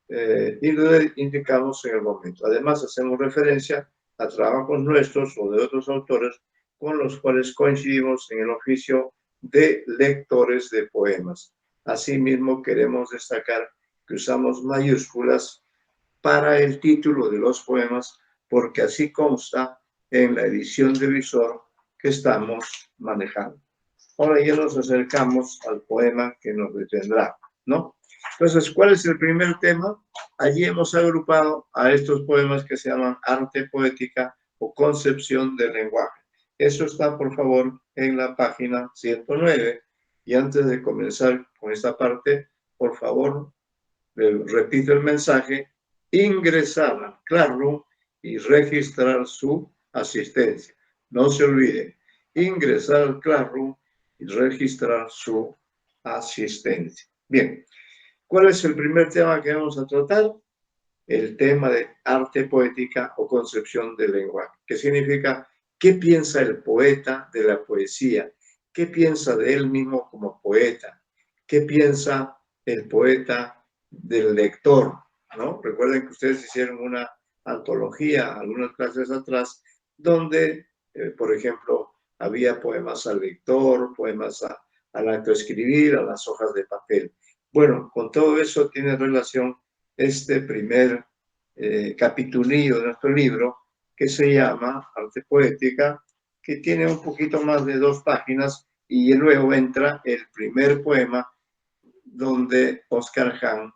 [SPEAKER 2] y lo indicamos en el momento. Además, hacemos referencia a trabajos nuestros o de otros autores con los cuales coincidimos en el oficio de lectores de poemas. Asimismo, queremos destacar que usamos mayúsculas para el título de los poemas, porque así consta en la edición de visor que estamos manejando. Ahora ya nos acercamos al poema que nos detendrá, ¿no? Entonces, ¿cuál es el primer tema? Allí hemos agrupado a estos poemas que se llaman arte poética o concepción del lenguaje. Eso está, por favor, en la página 109. Y antes de comenzar con esta parte, por favor, repito el mensaje, ingresar al Classroom y registrar su asistencia. No se olviden, ingresar al Classroom y registrar su asistencia. Bien, ¿cuál es el primer tema que vamos a tratar? El tema de arte poética o concepción del lenguaje. ¿Qué significa? ¿Qué piensa el poeta de la poesía? ¿Qué piensa de él mismo como poeta? ¿Qué piensa el poeta del lector? ¿No? Recuerden que ustedes hicieron una antología algunas clases atrás donde, por ejemplo, había poemas al lector, poemas al acto de escribir, a las hojas de papel. Bueno, con todo eso tiene relación este primer capitulillo de nuestro libro, que se llama Arte Poética, que tiene un poquito más de 2 páginas, y luego entra el primer poema donde Oscar Hahn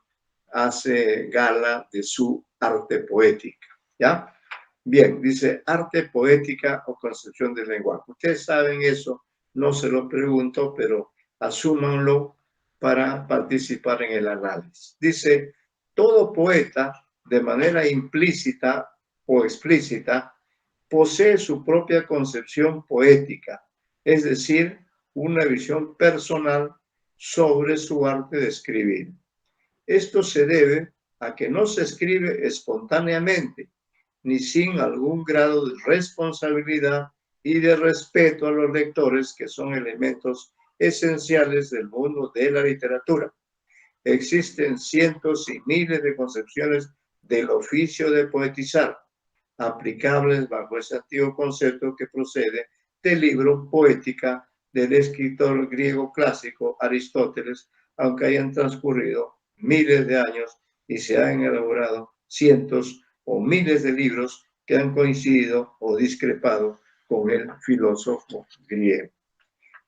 [SPEAKER 2] hace gala de su arte poética, ¿ya? Bien, dice arte poética o concepción del lenguaje. Ustedes saben eso, no se lo pregunto, pero asúmanlo para participar en el análisis. Dice, todo poeta, de manera implícita o explícita, posee su propia concepción poética, es decir, una visión personal sobre su arte de escribir. Esto se debe a que no se escribe espontáneamente, ni sin algún grado de responsabilidad y de respeto a los lectores, que son elementos esenciales del mundo de la literatura. Existen cientos y miles de concepciones del oficio de poetizar, aplicables bajo ese antiguo concepto que procede del libro Poética del escritor griego clásico Aristóteles, aunque hayan transcurrido miles de años y se han elaborado cientos o miles de libros que han coincidido o discrepado con el filósofo griego.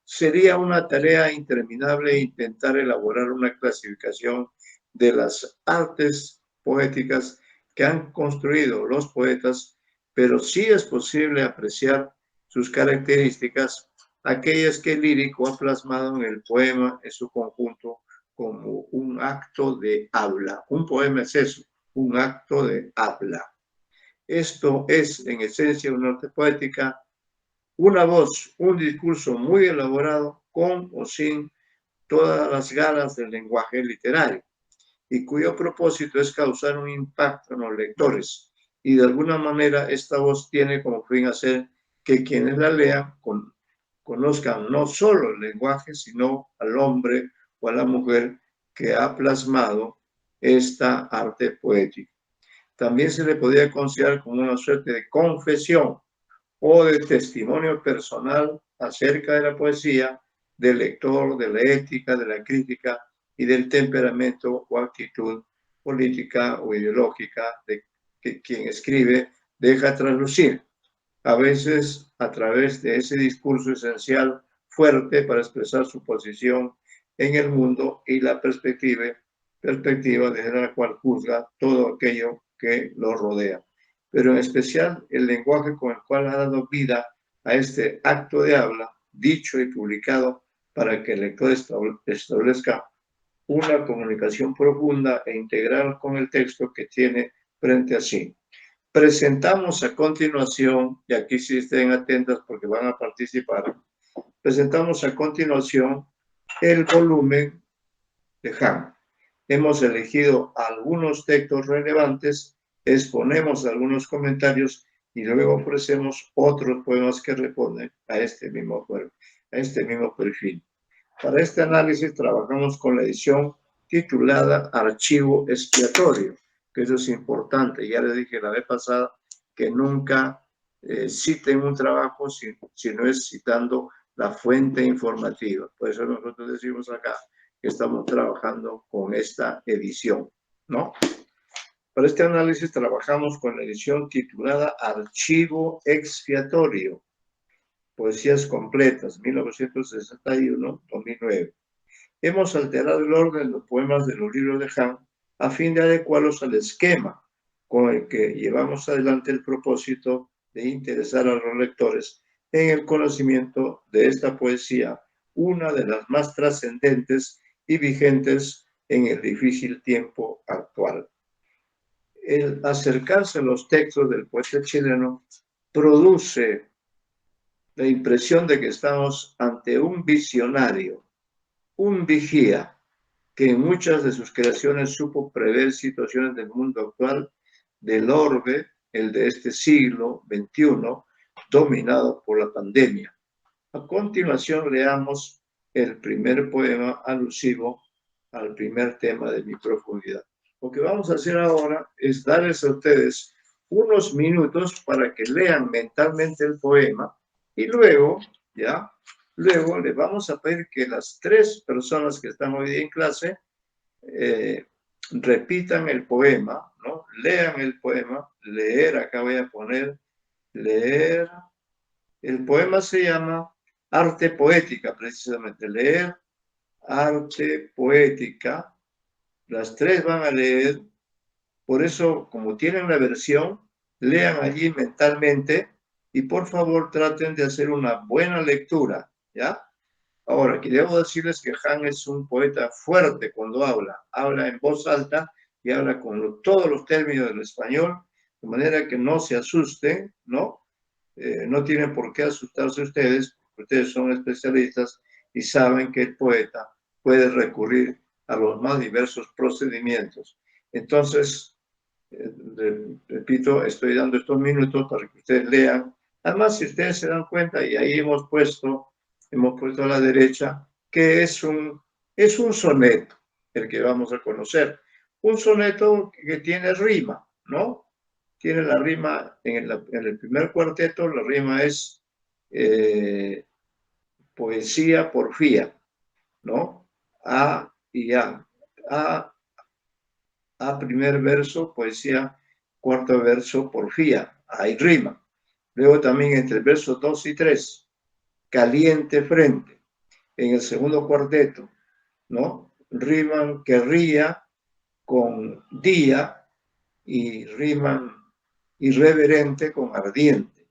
[SPEAKER 2] Sería una tarea interminable intentar elaborar una clasificación de las artes poéticas que han construido los poetas, pero sí es posible apreciar sus características, aquellas que el lírico ha plasmado en el poema en su conjunto como un acto de habla. Un poema es eso, un acto de habla. Esto es, en esencia, una arte poética, una voz, un discurso muy elaborado, con o sin todas las galas del lenguaje literario, y cuyo propósito es causar un impacto en los lectores. Y de alguna manera esta voz tiene como fin hacer que quienes la lean conozcan no solo el lenguaje, sino al hombre o a la mujer que ha plasmado esta arte poética. También se le podría considerar como una suerte de confesión o de testimonio personal acerca de la poesía, del lector, de la ética, de la crítica y del temperamento o actitud política o ideológica de que quien escribe deja traslucir, a veces a través de ese discurso esencial fuerte para expresar su posición en el mundo y la perspectiva desde la cual juzga todo aquello que lo rodea. Pero en especial el lenguaje con el cual ha dado vida a este acto de habla, dicho y publicado para que el lector establezca una comunicación profunda e integral con el texto que tiene frente a sí. Presentamos a continuación, y aquí sí estén atentas porque van a participar, presentamos a continuación el volumen de Han. Hemos elegido algunos textos relevantes, exponemos algunos comentarios y luego ofrecemos otros poemas que responden a este mismo perfil. Para este análisis trabajamos con la edición titulada Archivo Expiatorio, que eso es importante. Ya les dije la vez pasada que nunca citen un trabajo si no es citando la fuente informativa. Por eso nosotros decimos acá que estamos trabajando con esta edición, ¿no? Para este análisis trabajamos con la edición titulada Archivo Expiatorio, Poesías Completas, 1961-2009. Hemos alterado el orden de los poemas de los libros de Han a fin de adecuarlos al esquema con el que llevamos adelante el propósito de interesar a los lectores en el conocimiento de esta poesía, una de las más trascendentes y vigentes en el difícil tiempo actual. El acercarse a los textos del poeta chileno produce la impresión de que estamos ante un visionario, un vigía, que en muchas de sus creaciones supo prever situaciones del mundo actual, del orbe, el de este siglo XXI, dominado por la pandemia. A continuación leamos el primer poema alusivo al primer tema de mi profundidad. Lo que vamos a hacer ahora es darles a ustedes unos minutos para que lean mentalmente el poema y luego, ¿ya? Luego les vamos a pedir que las 3 personas que están hoy día en clase repitan el poema, ¿no? Lean el poema, leer, acá voy a poner, leer. El poema se llama Arte Poética, precisamente, leer, arte poética. Las 3 van a leer, por eso, como tienen la versión, lean allí mentalmente y por favor traten de hacer una buena lectura, ¿ya? Ahora, aquí debo decirles que Han es un poeta fuerte cuando habla en voz alta y habla con todos los términos del español, de manera que no se asusten, ¿no? No tienen por qué asustarse ustedes, porque ustedes son especialistas y saben que el poeta puede recurrir a los más diversos procedimientos. Entonces, repito, estoy dando estos minutos para que ustedes lean. Además, si ustedes se dan cuenta, y ahí hemos puesto a la derecha, que es un soneto, el que vamos a conocer. Un soneto que tiene rima, ¿no? Tiene la rima en el primer cuarteto, la rima es poesía porfía, ¿no? A y A. A primer verso, poesía, cuarto verso, porfía. Hay rima. Luego también entre versos 2 y 3, caliente frente. En el segundo cuarteto, ¿no? Riman querría con día y riman irreverente con ardiente.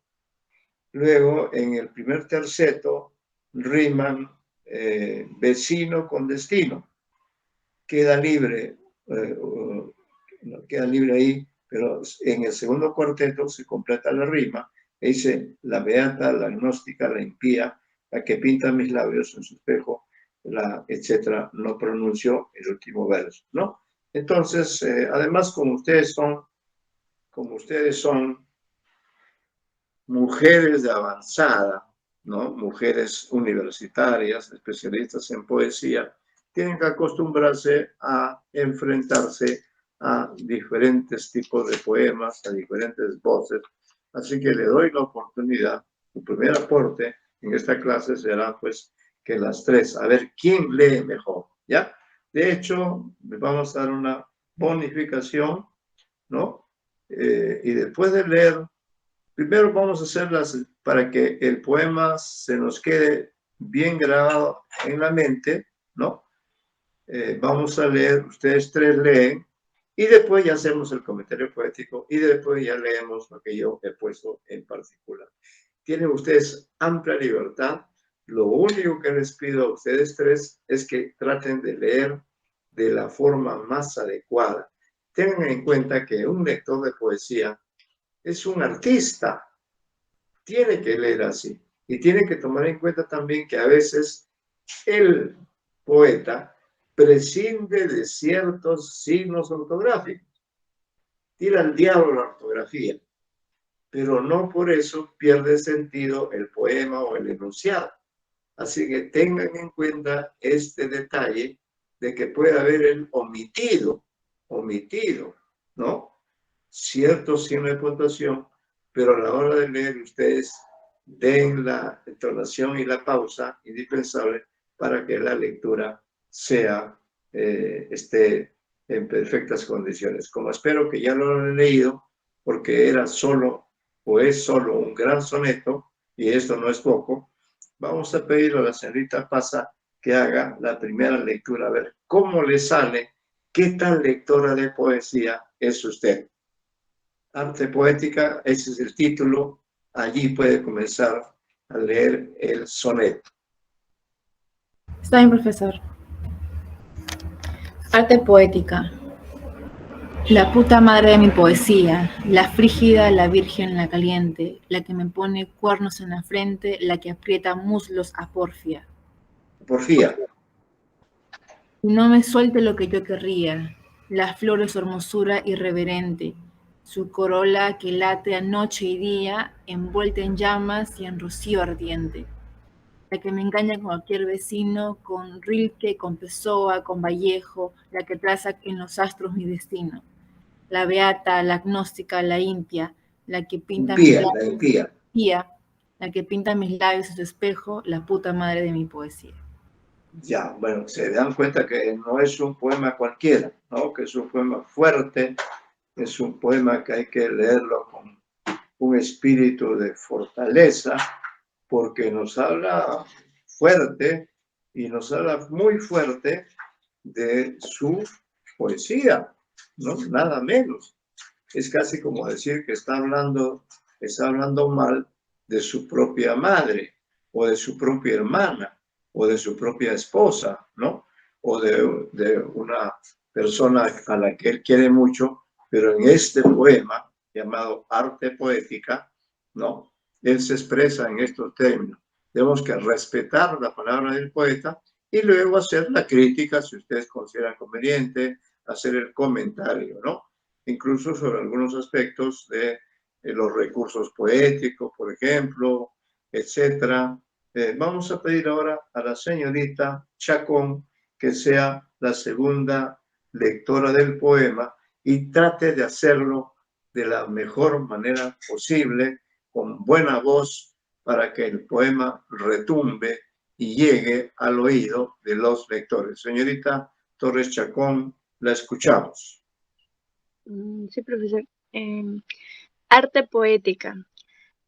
[SPEAKER 2] Luego, en el primer terceto, riman vecino con destino. Queda libre, queda libre ahí, pero en el segundo cuarteto se completa la rima. E dice, la beata, la agnóstica, la impía, la que pinta mis labios en su espejo, la etcétera, no pronunció el último verso, ¿no? Entonces, además, como ustedes son mujeres de avanzada, ¿no? Mujeres universitarias, especialistas en poesía, tienen que acostumbrarse a enfrentarse a diferentes tipos de poemas, a diferentes voces. Así que le doy la oportunidad. Mi primer aporte en esta clase será, pues, que las tres, a ver quién lee mejor, ¿ya? De hecho, vamos a dar una bonificación, ¿no? Y después de leer, primero vamos a hacerlas para que el poema se nos quede bien grabado en la mente, ¿no? Vamos a leer, ustedes tres leen, y después ya hacemos el comentario poético, y después ya leemos lo que yo he puesto en particular. Tienen ustedes amplia libertad. Lo único que les pido a ustedes tres es que traten de leer de la forma más adecuada. Tengan en cuenta que un lector de poesía es un artista, tiene que leer así. Y tiene que tomar en cuenta también que a veces el poeta prescinde de ciertos signos ortográficos. Tira al diablo la ortografía, pero no por eso pierde sentido el poema o el enunciado. Así que tengan en cuenta este detalle de que puede haber el omitido, ¿no? Cierto signo de puntuación, pero a la hora de leer ustedes den la entonación y la pausa indispensable para que la lectura esté en perfectas condiciones. Como espero que ya lo han leído, porque era solo o es solo un gran soneto, y esto no es poco, vamos a pedirle a la señorita Pasa que haga la primera lectura, a ver cómo le sale, qué tal lectora de poesía es usted. Arte poética, ese es el título, allí puede comenzar a leer el soneto.
[SPEAKER 3] Está bien, profesor. Arte poética. La puta madre de mi poesía, la frígida, la virgen, la caliente, la que me pone cuernos en la frente, la que aprieta muslos a porfia.
[SPEAKER 2] Porfía.
[SPEAKER 3] No me suelte lo que yo querría, la flor de su hermosura irreverente, su corola que late a noche y día, envuelta en llamas y en rocío ardiente. La que me engaña con cualquier vecino, con Rilke, con Pessoa, con Vallejo, la que traza en los astros mi destino. La beata, la agnóstica, la impía, la que pinta mis labios,
[SPEAKER 2] La impía.
[SPEAKER 3] la que pinta mis labios en su espejo, la puta madre de mi poesía.
[SPEAKER 2] Ya, bueno, se dan cuenta que no es un poema cualquiera, ¿no? Que es un poema fuerte, es un poema que hay que leerlo con un espíritu de fortaleza, porque nos habla fuerte y nos habla muy fuerte de su poesía, ¿no? Nada menos. Es casi como decir que está hablando mal de su propia madre, o de su propia hermana, o de su propia esposa, ¿no? O de una persona a la que él quiere mucho, pero en este poema llamado Arte Poética, ¿no? Él se expresa en estos términos. Tenemos que respetar la palabra del poeta y luego hacer la crítica, si ustedes consideran conveniente, hacer el comentario, ¿no? Incluso sobre algunos aspectos de los recursos poéticos, por ejemplo, etcétera. Vamos a pedir ahora a la señorita Chacón que sea la segunda lectora del poema y trate de hacerlo de la mejor manera posible, con buena voz, para que el poema retumbe y llegue al oído de los lectores. Señorita Torres Chacón, la escuchamos.
[SPEAKER 4] Sí, profesor. Arte poética.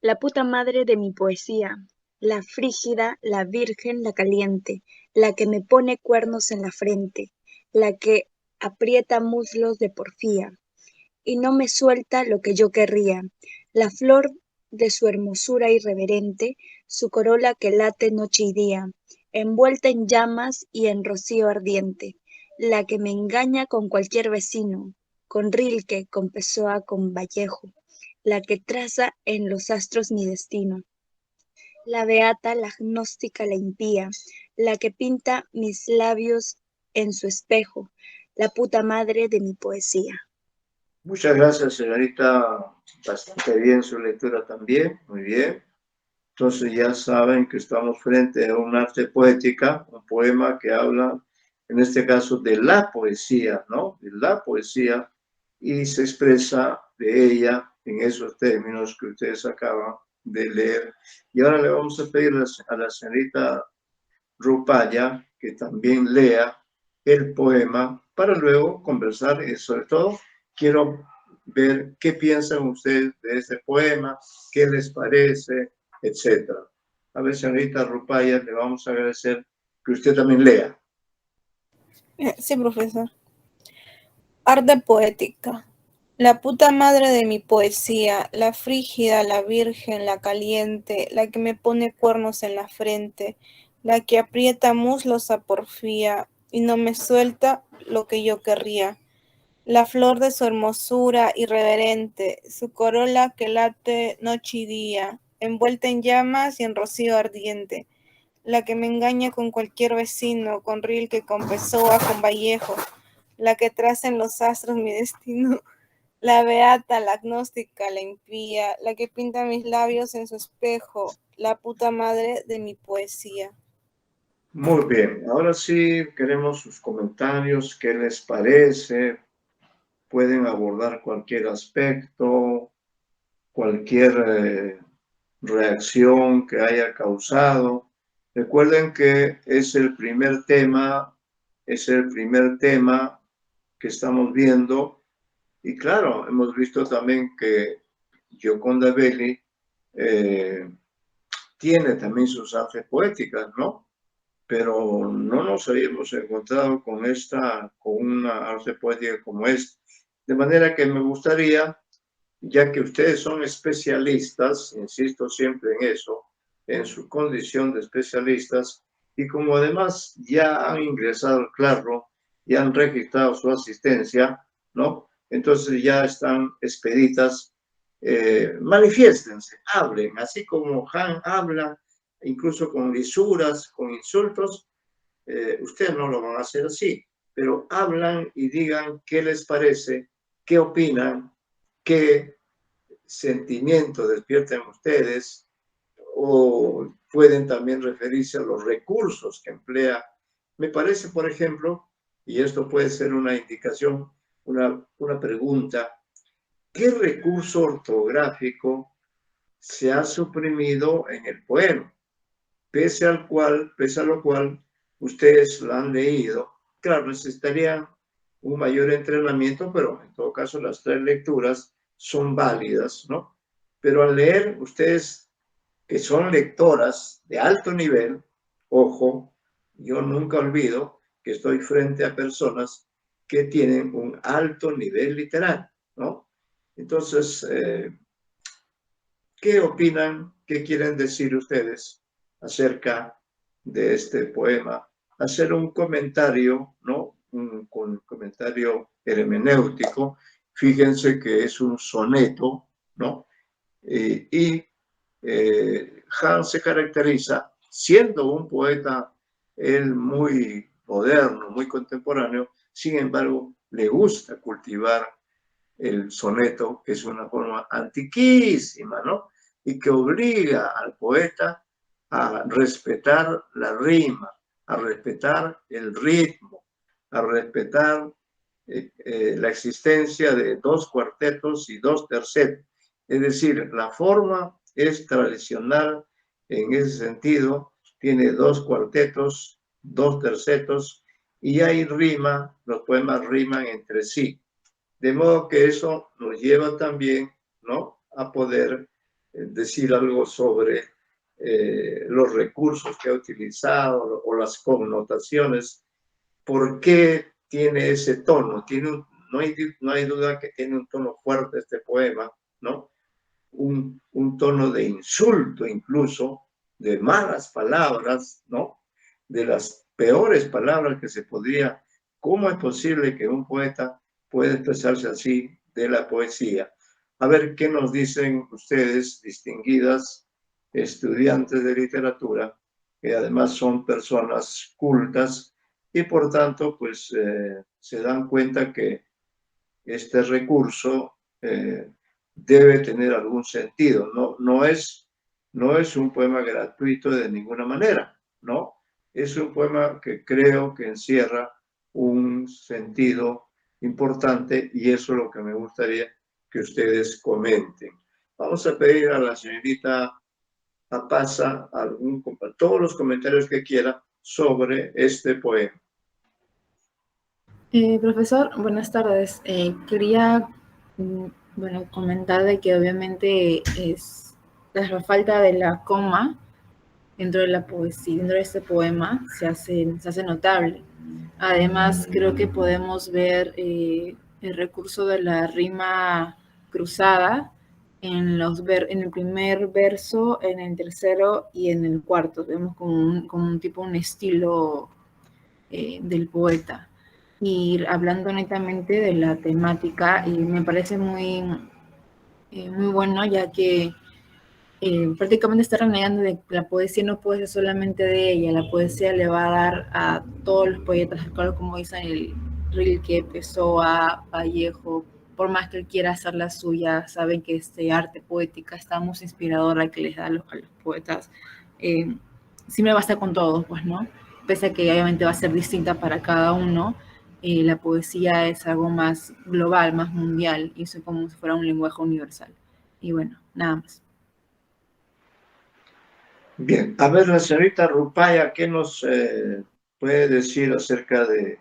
[SPEAKER 4] La puta madre de mi poesía. La frígida, la virgen, la caliente. La que me pone cuernos en la frente. La que aprieta muslos de porfía. Y no me suelta lo que yo querría. La flor de su hermosura irreverente. Su corola que late noche y día. Envuelta en llamas y en rocío ardiente. La que me engaña con cualquier vecino. Con Rilke, con Pessoa, con Vallejo, la que traza en los astros mi destino, la beata, la agnóstica, la impía, la que pinta mis labios en su espejo, la puta madre de mi poesía.
[SPEAKER 2] Muchas gracias, señorita. Bastante bien su lectura también, muy bien. Entonces ya saben que estamos frente a un arte poética, un poema que habla, en este caso, de la poesía, ¿no? De la poesía, y se expresa de ella en esos términos que ustedes acaban de leer. Y ahora le vamos a pedir a la señorita Rupaya que también lea el poema para luego conversar y sobre todo quiero ver qué piensan ustedes de este poema, qué les parece, etcétera. A ver, señorita Rupaya, le vamos a agradecer que usted también lea.
[SPEAKER 5] Sí, profesor. Arte poética. La puta madre de mi poesía, la frígida, la virgen, la caliente, la que me pone cuernos en la frente, la que aprieta muslos a porfía y no me suelta lo que yo querría. La flor de su hermosura irreverente, su corola que late noche y día, envuelta en llamas y en rocío ardiente, la que me engaña con cualquier vecino, con Rilke, con Pessoa, con Vallejo, la que traza en los astros mi destino, la beata, la agnóstica, la impía, la que pinta mis labios en su espejo, la puta madre de mi poesía.
[SPEAKER 2] Muy bien, ahora sí queremos sus comentarios, qué les parece, pueden abordar cualquier aspecto, cualquier reacción que haya causado. Recuerden que es el primer tema que estamos viendo. Y claro, hemos visto también que Gioconda Belli tiene también sus artes poéticas, ¿no? Pero no nos habíamos encontrado con una arte poética como esta. De manera que me gustaría, ya que ustedes son especialistas, insisto siempre en eso, en su condición de especialistas, y como además ya han ingresado al claro y han registrado su asistencia, ¿no? Entonces ya están expeditas, manifiéstense, hablen, así como Han habla, incluso con lisuras, con insultos, ustedes no lo van a hacer así, pero hablan y digan qué les parece, qué opinan, qué sentimiento despierten ustedes, o pueden también referirse a los recursos que emplea. Me parece, por ejemplo, y esto puede ser una indicación, una pregunta, ¿qué recurso ortográfico se ha suprimido en el poema? Pese a lo cual ustedes lo han leído. Claro, necesitarían un mayor entrenamiento, pero en todo caso las 3 lecturas son válidas, ¿no? Pero al leer, ustedes que son lectoras de alto nivel, ojo, yo nunca olvido que estoy frente a personas que tienen un alto nivel literario, ¿no? Entonces, ¿qué opinan? ¿Qué quieren decir ustedes acerca de este poema? Hacer un comentario, ¿no? Un comentario hermenéutico. Fíjense que es un soneto, ¿no? Han se caracteriza, siendo un poeta, él muy moderno, muy contemporáneo, sin embargo, le gusta cultivar el soneto, que es una forma antiquísima, ¿no? Y que obliga al poeta a respetar la rima, a respetar el ritmo, a respetar la existencia de 2 cuartetos y 2 tercetos. Es decir, la forma es tradicional en ese sentido tiene 2 cuartetos, 2 tercetos, y hay rima, los poemas riman entre sí. De modo que eso nos lleva también, ¿no?, a poder decir algo sobre los recursos que ha utilizado o las connotaciones. ¿Por qué tiene ese tono? No hay duda que tiene un tono fuerte este poema, ¿no? Un tono de insulto incluso, de malas palabras, ¿no? De las peores palabras que se podría. ¿Cómo es posible que un poeta pueda expresarse así de la poesía? A ver qué nos dicen ustedes, distinguidas estudiantes de literatura, que además son personas cultas y por tanto pues se dan cuenta que este recurso debe tener algún sentido. No es un poema gratuito de ninguna manera, ¿no? Es un poema que creo que encierra un sentido importante y eso es lo que me gustaría que ustedes comenten. Vamos a pedir a la señorita Apasa todos los comentarios que quiera sobre este poema.
[SPEAKER 3] Profesor, buenas tardes. Quería comentar de que obviamente es la falta de la coma dentro de la poesía, dentro de este poema, se hace notable. Además, creo que podemos ver el recurso de la rima cruzada en el primer verso, en el tercero y en el cuarto. Vemos como un estilo del poeta. Y hablando netamente de la temática, y me parece muy bueno, ya que prácticamente está renegando de que la poesía no puede ser solamente de ella, la poesía le va a dar a todos los poetas, claro, como dicen el Rilke, Pessoa, Vallejo, por más que él quiera hacer la suya, saben que este arte poética está muy inspiradora que les da a los poetas. Sí me basta con todos, pues, ¿no? Pese a que obviamente va a ser distinta para cada uno, la poesía es algo más global, más mundial, y eso como si fuera un lenguaje universal. Y bueno, nada más.
[SPEAKER 2] Bien, a ver, la señorita Rupaya, ¿qué nos puede decir acerca de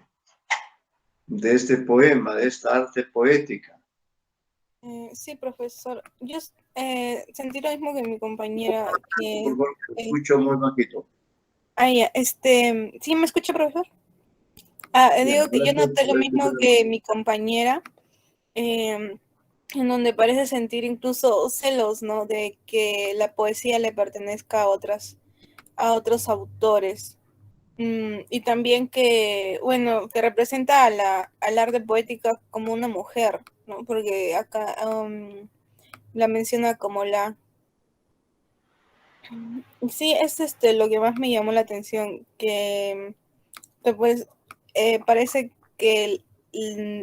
[SPEAKER 2] este poema, de esta arte poética?
[SPEAKER 5] Sí, profesor. Yo sentí lo mismo que mi compañera.
[SPEAKER 2] Por favor, escucho muy bajito.
[SPEAKER 5] ¿Sí me escucha, profesor?
[SPEAKER 2] Bien,
[SPEAKER 5] Digo que yo noté lo mismo que mi compañera, en donde parece sentir incluso celos, ¿no? De que la poesía le pertenezca a otros autores. Y también que, bueno, que representa al arte poética como una mujer, ¿no? Porque acá la menciona como la... Sí, es lo que más me llamó la atención, que pues parece que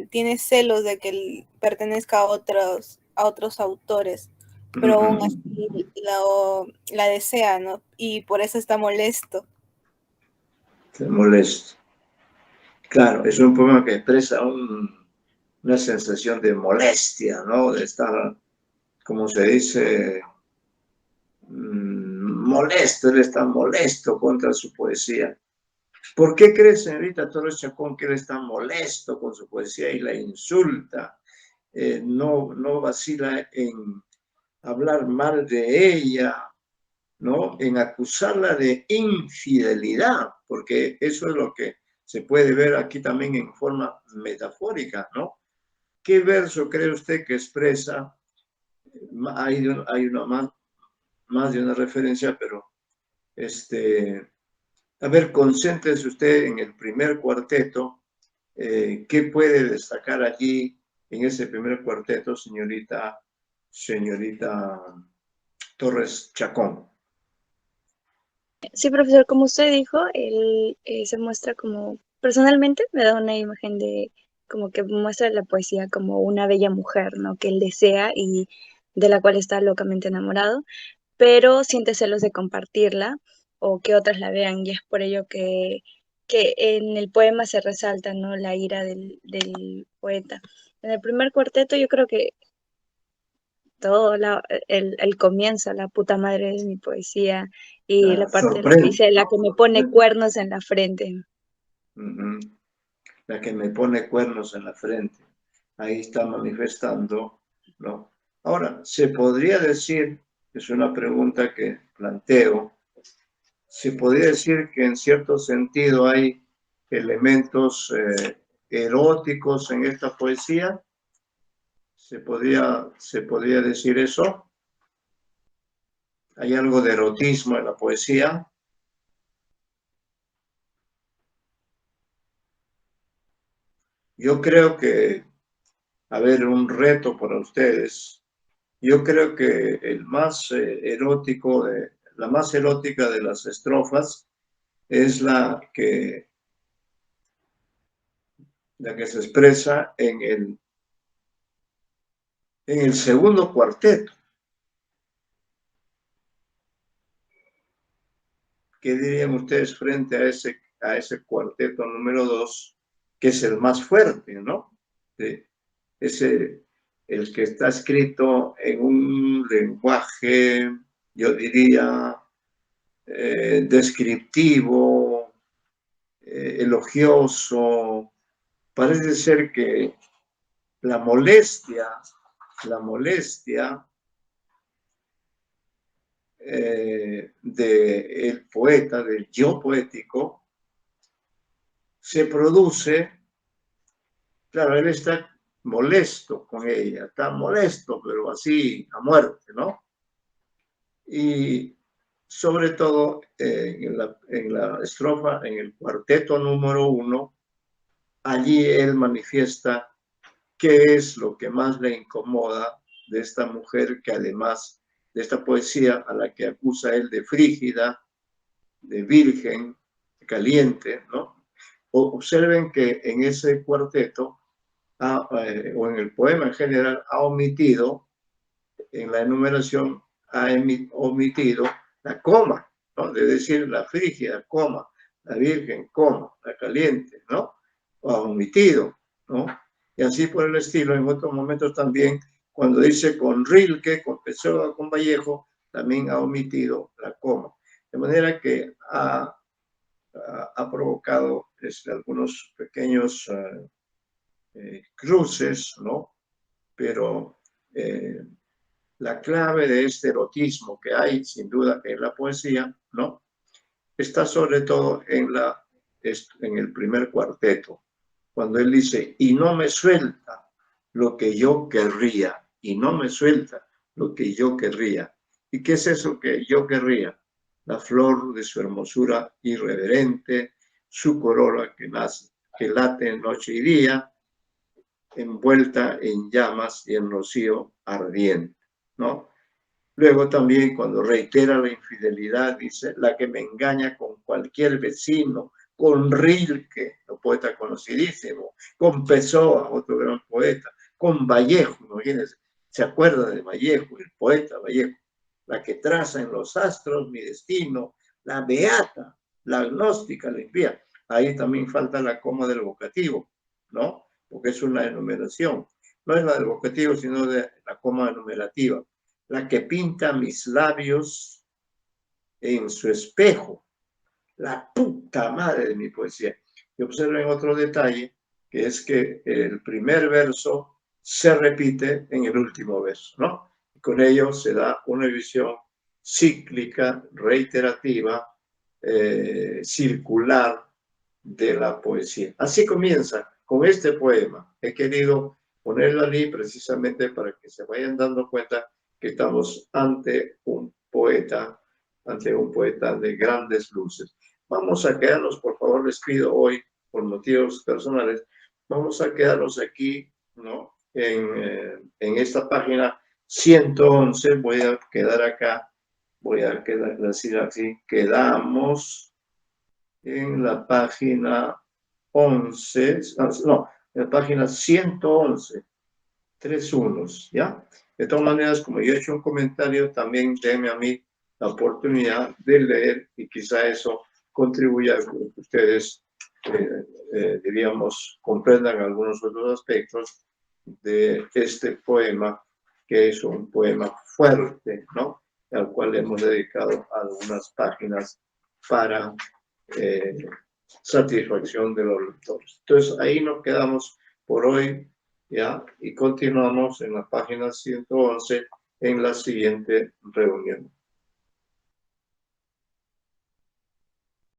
[SPEAKER 5] tiene celos de que pertenezca a otros autores, pero aún así la desea, ¿no? Y por eso está molesto.
[SPEAKER 2] Está molesto. Claro, es un poema que expresa una sensación de molestia, ¿no? De estar, como se dice, molesto, él está molesto contra su poesía. ¿Por qué cree, señorita Torres Chacón, que él está molesto con su poesía y la insulta? No vacila en hablar mal de ella, ¿no? En acusarla de infidelidad, porque eso es lo que se puede ver aquí también en forma metafórica, ¿no? ¿Qué verso cree usted que expresa? Hay más de una referencia, pero a ver, concéntrese usted en el primer cuarteto. ¿Qué puede destacar allí en ese primer cuarteto, señorita Torres Chacón?
[SPEAKER 4] Sí, profesor, como usted dijo, él se muestra como, personalmente me da una imagen de como que muestra la poesía como una bella mujer, ¿no? Que él desea y de la cual está locamente enamorado, pero siente celos de compartirla o que otras la vean y es por ello que en el poema se resalta, ¿no? La ira del poeta. En el primer cuarteto yo creo que todo el comienzo, la puta madre de mi poesía, y la parte de la que
[SPEAKER 2] Sorprende.
[SPEAKER 4] dice, la que me pone cuernos en la frente.
[SPEAKER 2] Ujú. La que me pone cuernos en la frente. Ahí está manifestando, ¿no? Ahora, se podría decir, es una pregunta que planteo, se podría decir que en cierto sentido hay elementos eróticos en esta poesía. ¿Se podría decir eso? ¿Hay algo de erotismo en la poesía? Yo creo que, a ver, un reto para ustedes. Yo creo que el más erótico, la más erótica de las estrofas es la que se expresa en el segundo cuarteto. ¿Qué dirían ustedes frente a ese cuarteto número 2, que es el más fuerte, ¿no? El que está escrito en un lenguaje, yo diría, descriptivo, elogioso. Parece ser que la molestia del poeta, del yo poético, se produce, claro, él está molesto con ella, está molesto, pero así a muerte, ¿no? Y sobre todo en la estrofa, en el cuarteto número 1, allí él manifiesta qué es lo que más le incomoda de esta mujer, que además de esta poesía a la que acusa él de frígida, de virgen, de caliente, ¿no? Observen que en ese cuarteto, o en el poema en general, ha omitido, en la enumeración, ha omitido la coma, ¿no? De decir la frígida, coma, la virgen, coma, la caliente, ¿no? O ha omitido, ¿no? Y así por el estilo, en otros momentos también, cuando dice con Rilke, con Pessoa, con Vallejo, también ha omitido la coma. De manera que ha provocado algunos pequeños cruces, ¿no? Pero la clave de este erotismo que hay, sin duda, en la poesía, ¿no? Está sobre todo en el primer cuarteto, cuando él dice, y no me suelta lo que yo querría, y no me suelta lo que yo querría. ¿Y qué es eso que yo querría? La flor de su hermosura irreverente, su corola que late en noche y día, envuelta en llamas y en rocío ardiente, ¿no? Luego también cuando reitera la infidelidad, dice, la que me engaña con cualquier vecino, con Rilke, un poeta conocidísimo, con Pessoa, otro gran poeta, con Vallejo, imagínense, se acuerda de Vallejo, el poeta Vallejo, la que traza en los astros mi destino, la beata, la agnóstica, la impía. Ahí también falta la coma del vocativo, ¿no? Porque es una enumeración. No es la del vocativo, sino de la coma enumerativa. La que pinta mis labios en su espejo, la puta madre de mi poesía. Y observen otro detalle, que es que el primer verso se repite en el último verso, ¿no? Y con ello se da una visión cíclica, reiterativa, circular de la poesía. Así comienza con este poema. He querido ponerlo allí precisamente para que se vayan dando cuenta que estamos ante un poeta de grandes luces. Vamos a quedarnos, por favor, les pido hoy, por motivos personales, vamos a quedarnos aquí, ¿no? En esta página 111, voy a quedar acá, decir así, quedamos en la página 11, no, en la página 111, 3 unos, ¿ya? De todas maneras, como yo he hecho un comentario, también denme a mí la oportunidad de leer y quizá eso contribuya a que ustedes, diríamos, comprendan algunos otros aspectos de este poema que es un poema fuerte, ¿no? Al cual hemos dedicado algunas páginas para satisfacción de los lectores. Entonces, ahí nos quedamos por hoy, ¿ya? Y continuamos en la página 111 en la siguiente reunión.